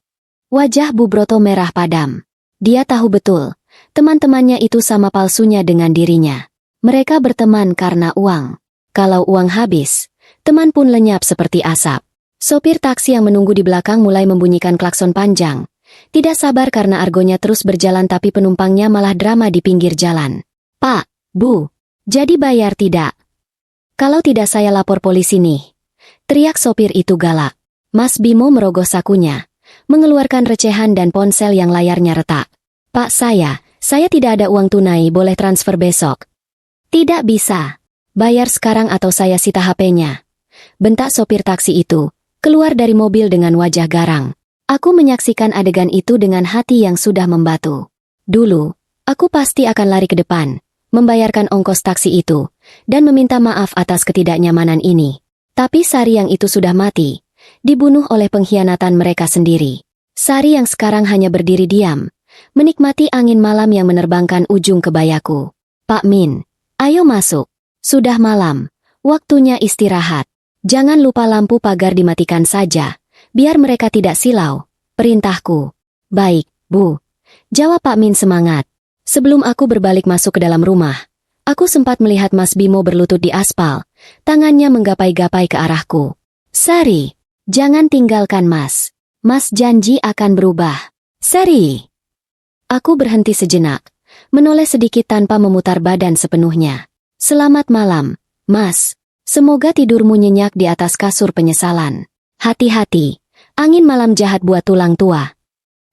Wajah Bu Broto merah padam. Dia tahu betul, teman-temannya itu sama palsunya dengan dirinya. Mereka berteman karena uang. Kalau uang habis, teman pun lenyap seperti asap. Sopir taksi yang menunggu di belakang mulai membunyikan klakson panjang. Tidak sabar karena argonya terus berjalan tapi penumpangnya malah drama di pinggir jalan. Pak, Bu, jadi bayar tidak? Kalau tidak saya lapor polisi nih. Teriak sopir itu galak. Mas Bimo merogoh sakunya, mengeluarkan recehan dan ponsel yang layarnya retak. Pak saya tidak ada uang tunai, boleh transfer besok. Tidak bisa. Bayar sekarang atau saya sita HP-nya. Bentak sopir taksi itu, keluar dari mobil dengan wajah garang. Aku menyaksikan adegan itu dengan hati yang sudah membatu. Dulu, aku pasti akan lari ke depan, membayarkan ongkos taksi itu, dan meminta maaf atas ketidaknyamanan ini. Tapi Sari yang itu sudah mati, dibunuh oleh pengkhianatan mereka sendiri. Sari yang sekarang hanya berdiri diam, menikmati angin malam yang menerbangkan ujung kebayaku. Pak Min, ayo masuk. Sudah malam, waktunya istirahat. Jangan lupa lampu pagar dimatikan saja, biar mereka tidak silau. Perintahku. Baik, Bu. Jawab Pak Min semangat. Sebelum aku berbalik masuk ke dalam rumah, aku sempat melihat Mas Bimo berlutut di aspal, tangannya menggapai-gapai ke arahku. Sari, jangan tinggalkan Mas. Mas janji akan berubah. Sari. Aku berhenti sejenak, menoleh sedikit tanpa memutar badan sepenuhnya. Selamat malam, Mas. Semoga tidurmu nyenyak di atas kasur penyesalan. Hati-hati, angin malam jahat buat tulang tua.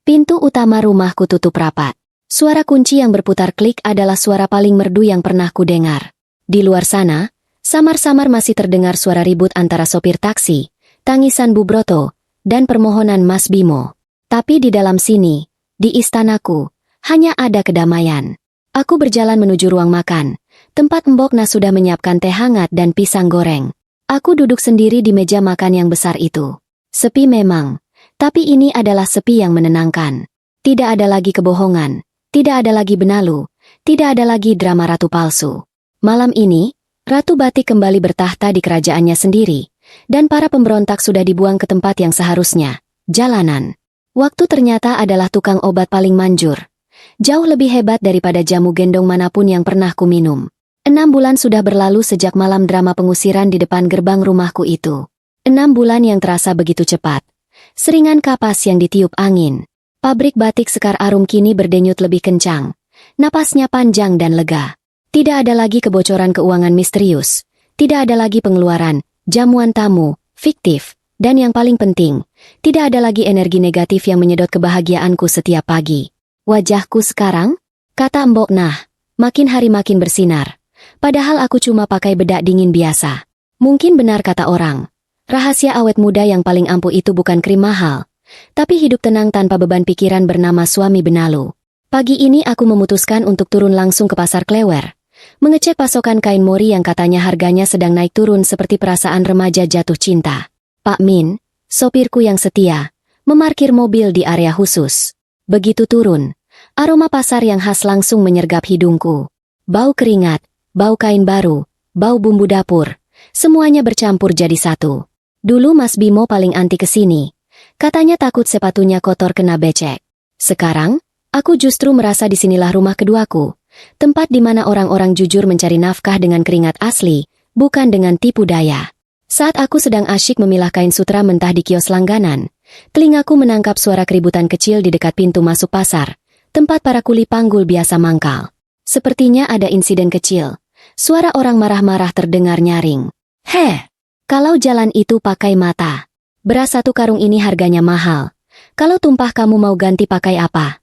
Pintu utama rumahku tutup rapat. Suara kunci yang berputar klik adalah suara paling merdu yang pernah kudengar. Di luar sana, samar-samar masih terdengar suara ribut antara sopir taksi, tangisan Bu Broto, dan permohonan Mas Bimo. Tapi di dalam sini, di istanaku, hanya ada kedamaian. Aku berjalan menuju ruang makan, tempat Mbok Na sudah menyiapkan teh hangat dan pisang goreng. Aku duduk sendiri di meja makan yang besar itu. Sepi memang, tapi ini adalah sepi yang menenangkan. Tidak ada lagi kebohongan, tidak ada lagi benalu, tidak ada lagi drama ratu palsu. Malam ini, Ratu Batik kembali bertahta di kerajaannya sendiri, dan para pemberontak sudah dibuang ke tempat yang seharusnya, jalanan. Waktu ternyata adalah tukang obat paling manjur. Jauh lebih hebat daripada jamu gendong manapun yang pernah kuminum. 6 bulan sudah berlalu sejak malam drama pengusiran di depan gerbang rumahku itu. 6 bulan yang terasa begitu cepat. Seringan kapas yang ditiup angin. Pabrik batik Sekar Arum kini berdenyut lebih kencang. Napasnya panjang dan lega. Tidak ada lagi kebocoran keuangan misterius. Tidak ada lagi pengeluaran, jamuan tamu, fiktif. Dan yang paling penting, tidak ada lagi energi negatif yang menyedot kebahagiaanku setiap pagi. Wajahku sekarang, kata Mbok Nah, makin hari makin bersinar. Padahal aku cuma pakai bedak dingin biasa. Mungkin benar kata orang. Rahasia awet muda yang paling ampuh itu bukan krim mahal, tapi hidup tenang tanpa beban pikiran bernama suami benalu. Pagi ini aku memutuskan untuk turun langsung ke pasar Klewer, mengecek pasokan kain mori yang katanya harganya sedang naik turun seperti perasaan remaja jatuh cinta. Pak Min, sopirku yang setia, memarkir mobil di area khusus. Begitu turun, aroma pasar yang khas langsung menyergap hidungku. Bau keringat, bau kain baru, bau bumbu dapur, semuanya bercampur jadi satu. Dulu Mas Bimo paling anti kesini. Katanya takut sepatunya kotor kena becek. Sekarang, aku justru merasa disinilah rumah keduaku. Tempat di mana orang-orang jujur mencari nafkah dengan keringat asli, bukan dengan tipu daya. Saat aku sedang asyik memilah kain sutra mentah di kios langganan, telingaku menangkap suara keributan kecil di dekat pintu masuk pasar, tempat para kuli panggul biasa mangkal. Sepertinya ada insiden kecil. Suara orang marah-marah terdengar nyaring. Heh, kalau jalan itu pakai mata. Beras 1 karung ini harganya mahal. Kalau tumpah kamu mau ganti pakai apa?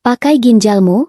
Pakai ginjalmu?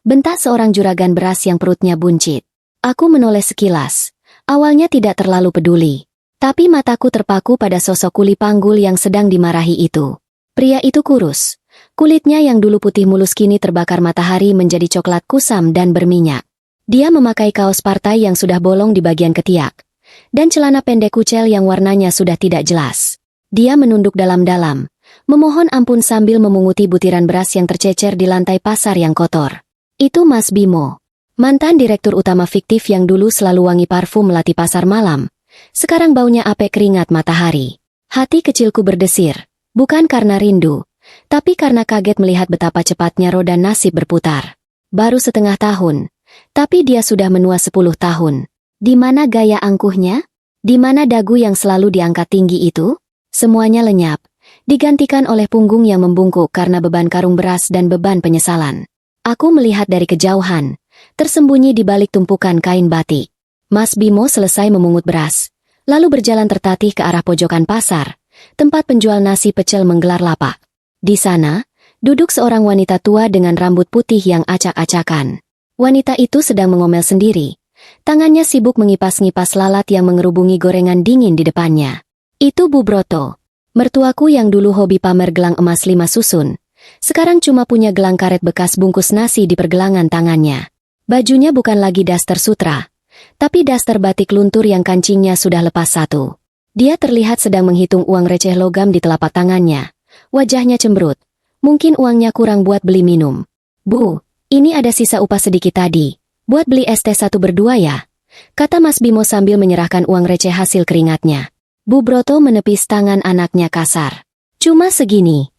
Bentak seorang juragan beras yang perutnya buncit. Aku menoleh sekilas. Awalnya tidak terlalu peduli. Tapi mataku terpaku pada sosok kuli panggul yang sedang dimarahi itu. Pria itu kurus. Kulitnya yang dulu putih mulus kini terbakar matahari menjadi coklat kusam dan berminyak. Dia memakai kaos partai yang sudah bolong di bagian ketiak, dan celana pendek kucel yang warnanya sudah tidak jelas. Dia menunduk dalam-dalam, memohon ampun sambil memunguti butiran beras yang tercecer di lantai pasar yang kotor. Itu Mas Bimo, mantan direktur utama fiktif yang dulu selalu wangi parfum melati pasar malam. Sekarang baunya apek keringat matahari. Hati kecilku berdesir, bukan karena rindu, tapi karena kaget melihat betapa cepatnya roda nasib berputar. Baru setengah tahun, tapi dia sudah menua 10 tahun. Di mana gaya angkuhnya? Di mana dagu yang selalu diangkat tinggi itu? Semuanya lenyap, digantikan oleh punggung yang membungkuk karena beban karung beras dan beban penyesalan. Aku melihat dari kejauhan, tersembunyi di balik tumpukan kain batik. Mas Bimo selesai memungut beras, lalu berjalan tertatih ke arah pojokan pasar, tempat penjual nasi pecel menggelar lapak. Di sana, duduk seorang wanita tua dengan rambut putih yang acak-acakan. Wanita itu sedang mengomel sendiri. Tangannya sibuk mengipas-ngipas lalat yang mengerubungi gorengan dingin di depannya. Itu Bu Broto, mertuaku yang dulu hobi pamer gelang emas 5 susun. Sekarang cuma punya gelang karet bekas bungkus nasi di pergelangan tangannya. Bajunya bukan lagi daster sutra, tapi daster batik luntur yang kancingnya sudah lepas satu. Dia terlihat sedang menghitung uang receh logam di telapak tangannya. Wajahnya cemberut. Mungkin uangnya kurang buat beli minum. Bu, ini ada sisa upah sedikit tadi. Buat beli es teh 1 berdua ya? Kata Mas Bimo sambil menyerahkan uang receh hasil keringatnya. Bu Broto menepis tangan anaknya kasar. Cuma segini.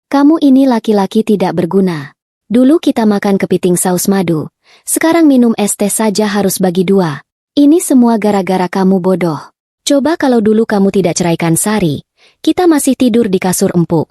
Kamu ini laki-laki tidak berguna. Dulu kita makan kepiting saus madu. Sekarang minum es teh saja harus bagi 2. Ini semua gara-gara kamu bodoh. Coba kalau dulu kamu tidak ceraikan Sari, kita masih tidur di kasur empuk.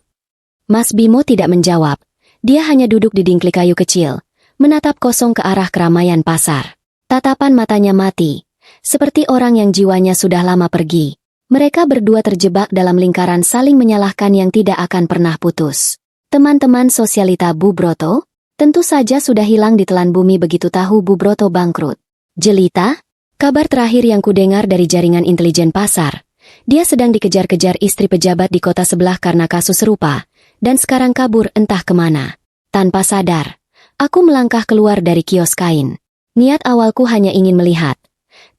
Mas Bimo tidak menjawab. Dia hanya duduk di dingklik kayu kecil, menatap kosong ke arah keramaian pasar. Tatapan matanya mati, seperti orang yang jiwanya sudah lama pergi. Mereka berdua terjebak dalam lingkaran saling menyalahkan yang tidak akan pernah putus. Teman-teman sosialita Bu Broto tentu saja sudah hilang di telan bumi begitu tahu Bu Broto bangkrut. Jelita, kabar terakhir yang kudengar dari jaringan intelijen pasar, dia sedang dikejar-kejar istri pejabat di kota sebelah karena kasus serupa, dan sekarang kabur entah kemana. Tanpa sadar, aku melangkah keluar dari kios kain. Niat awalku hanya ingin melihat,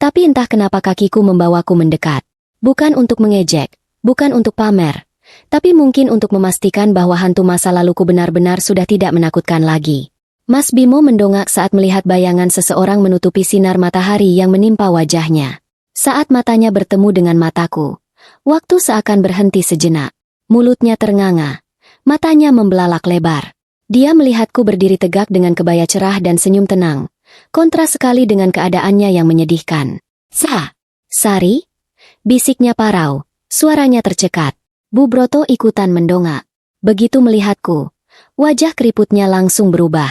tapi entah kenapa kakiku membawaku mendekat. Bukan untuk mengejek, bukan untuk pamer, tapi mungkin untuk memastikan bahwa hantu masa laluku benar-benar sudah tidak menakutkan lagi. Mas Bimo mendongak saat melihat bayangan seseorang menutupi sinar matahari yang menimpa wajahnya. Saat matanya bertemu dengan mataku, waktu seakan berhenti sejenak. Mulutnya ternganga, matanya membelalak lebar. Dia melihatku berdiri tegak dengan kebaya cerah dan senyum tenang, kontras sekali dengan keadaannya yang menyedihkan. Sari? Bisiknya parau, suaranya tercekat. Bu Broto ikutan mendongak. Begitu melihatku, wajah keriputnya langsung berubah.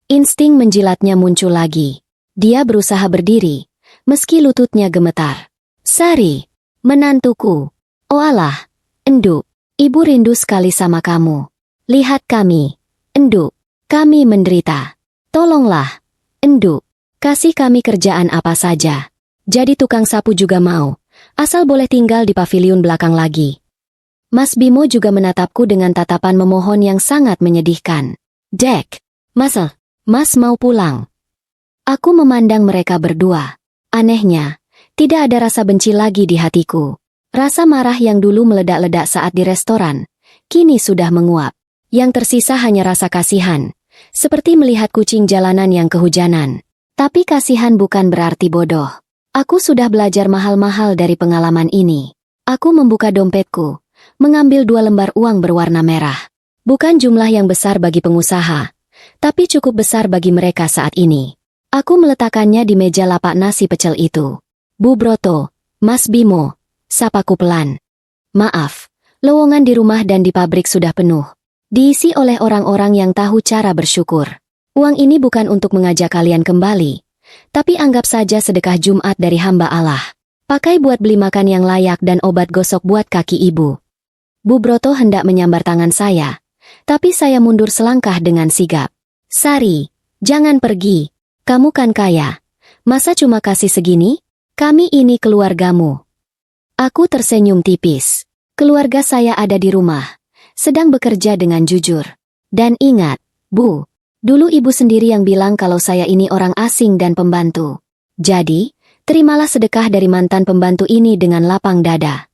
Insting menjilatnya muncul lagi. Dia berusaha berdiri, meski lututnya gemetar. Sari, menantuku. Oh alah, Enduk, ibu rindu sekali sama kamu. Lihat kami, Enduk, kami menderita. Tolonglah, Enduk, kasih kami kerjaan apa saja. Jadi tukang sapu juga mau, asal boleh tinggal di pavilion belakang lagi. Mas Bimo juga menatapku dengan tatapan memohon yang sangat menyedihkan. Dek, Mas mau pulang. Aku memandang mereka berdua. Anehnya, tidak ada rasa benci lagi di hatiku. Rasa marah yang dulu meledak-ledak saat di restoran, kini sudah menguap. Yang tersisa hanya rasa kasihan, seperti melihat kucing jalanan yang kehujanan. Tapi kasihan bukan berarti bodoh. Aku sudah belajar mahal-mahal dari pengalaman ini. Aku membuka dompetku, mengambil 2 lembar uang berwarna merah. Bukan jumlah yang besar bagi pengusaha, tapi cukup besar bagi mereka saat ini. Aku meletakkannya di meja lapak nasi pecel itu. Bu Broto, Mas Bimo, sapaku pelan. Maaf, lowongan di rumah dan di pabrik sudah penuh. Diisi oleh orang-orang yang tahu cara bersyukur. Uang ini bukan untuk mengajak kalian kembali, tapi anggap saja sedekah Jumat dari hamba Allah. Pakai buat beli makan yang layak dan obat gosok buat kaki ibu. Bu Broto hendak menyambar tangan saya, tapi saya mundur selangkah dengan sigap. Sari, jangan pergi. Kamu kan kaya. Masa cuma kasih segini? Kami ini keluargamu. Aku tersenyum tipis. Keluarga saya ada di rumah, sedang bekerja dengan jujur. Dan ingat, Bu, dulu ibu sendiri yang bilang kalau saya ini orang asing dan pembantu. Jadi, terimalah sedekah dari mantan pembantu ini dengan lapang dada.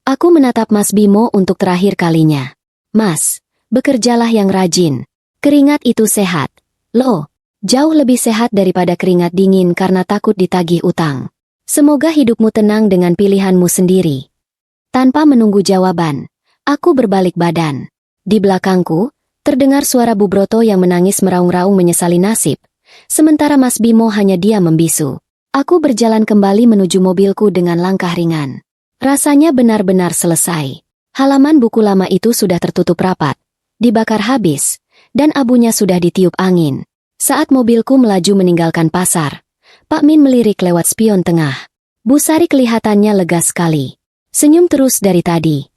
Aku menatap Mas Bimo untuk terakhir kalinya. Mas, bekerjalah yang rajin. Keringat itu sehat. Loh, jauh lebih sehat daripada keringat dingin karena takut ditagih utang. Semoga hidupmu tenang dengan pilihanmu sendiri. Tanpa menunggu jawaban, aku berbalik badan. Di belakangku, terdengar suara Bu Broto yang menangis meraung-raung menyesali nasib, sementara Mas Bimo hanya diam membisu. Aku berjalan kembali menuju mobilku dengan langkah ringan. Rasanya benar-benar selesai. Halaman buku lama itu sudah tertutup rapat, dibakar habis, dan abunya sudah ditiup angin. Saat mobilku melaju meninggalkan pasar, Pak Min melirik lewat spion tengah. Bu Sari kelihatannya lega sekali. Senyum terus dari tadi.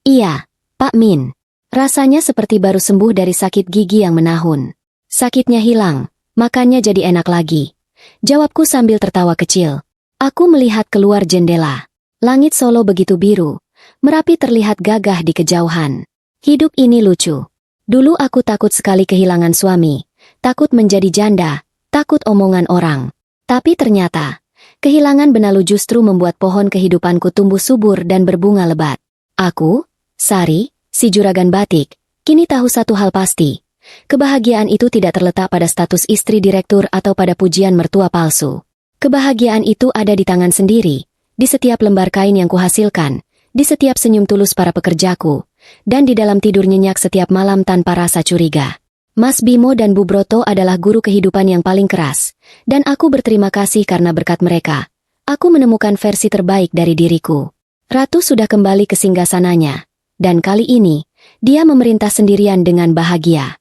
Iya, Pak Min. Rasanya seperti baru sembuh dari sakit gigi yang menahun. Sakitnya hilang, makannya jadi enak lagi. Jawabku sambil tertawa kecil. Aku melihat keluar jendela. Langit Solo begitu biru. Merapi terlihat gagah di kejauhan. Hidup ini lucu. Dulu aku takut sekali kehilangan suami. Takut menjadi janda. Takut omongan orang. Tapi ternyata, kehilangan benalu justru membuat pohon kehidupanku tumbuh subur dan berbunga lebat. Aku, Sari, si juragan batik, kini tahu satu hal pasti. Kebahagiaan itu tidak terletak pada status istri direktur atau pada pujian mertua palsu. Kebahagiaan itu ada di tangan sendiri, di setiap lembar kain yang kuhasilkan, di setiap senyum tulus para pekerjaku, dan di dalam tidur nyenyak setiap malam tanpa rasa curiga. Mas Bimo dan Bu Broto adalah guru kehidupan yang paling keras, dan aku berterima kasih karena berkat mereka. Aku menemukan versi terbaik dari diriku. Ratu sudah kembali ke singgasananya, dan kali ini, dia memerintah sendirian dengan bahagia.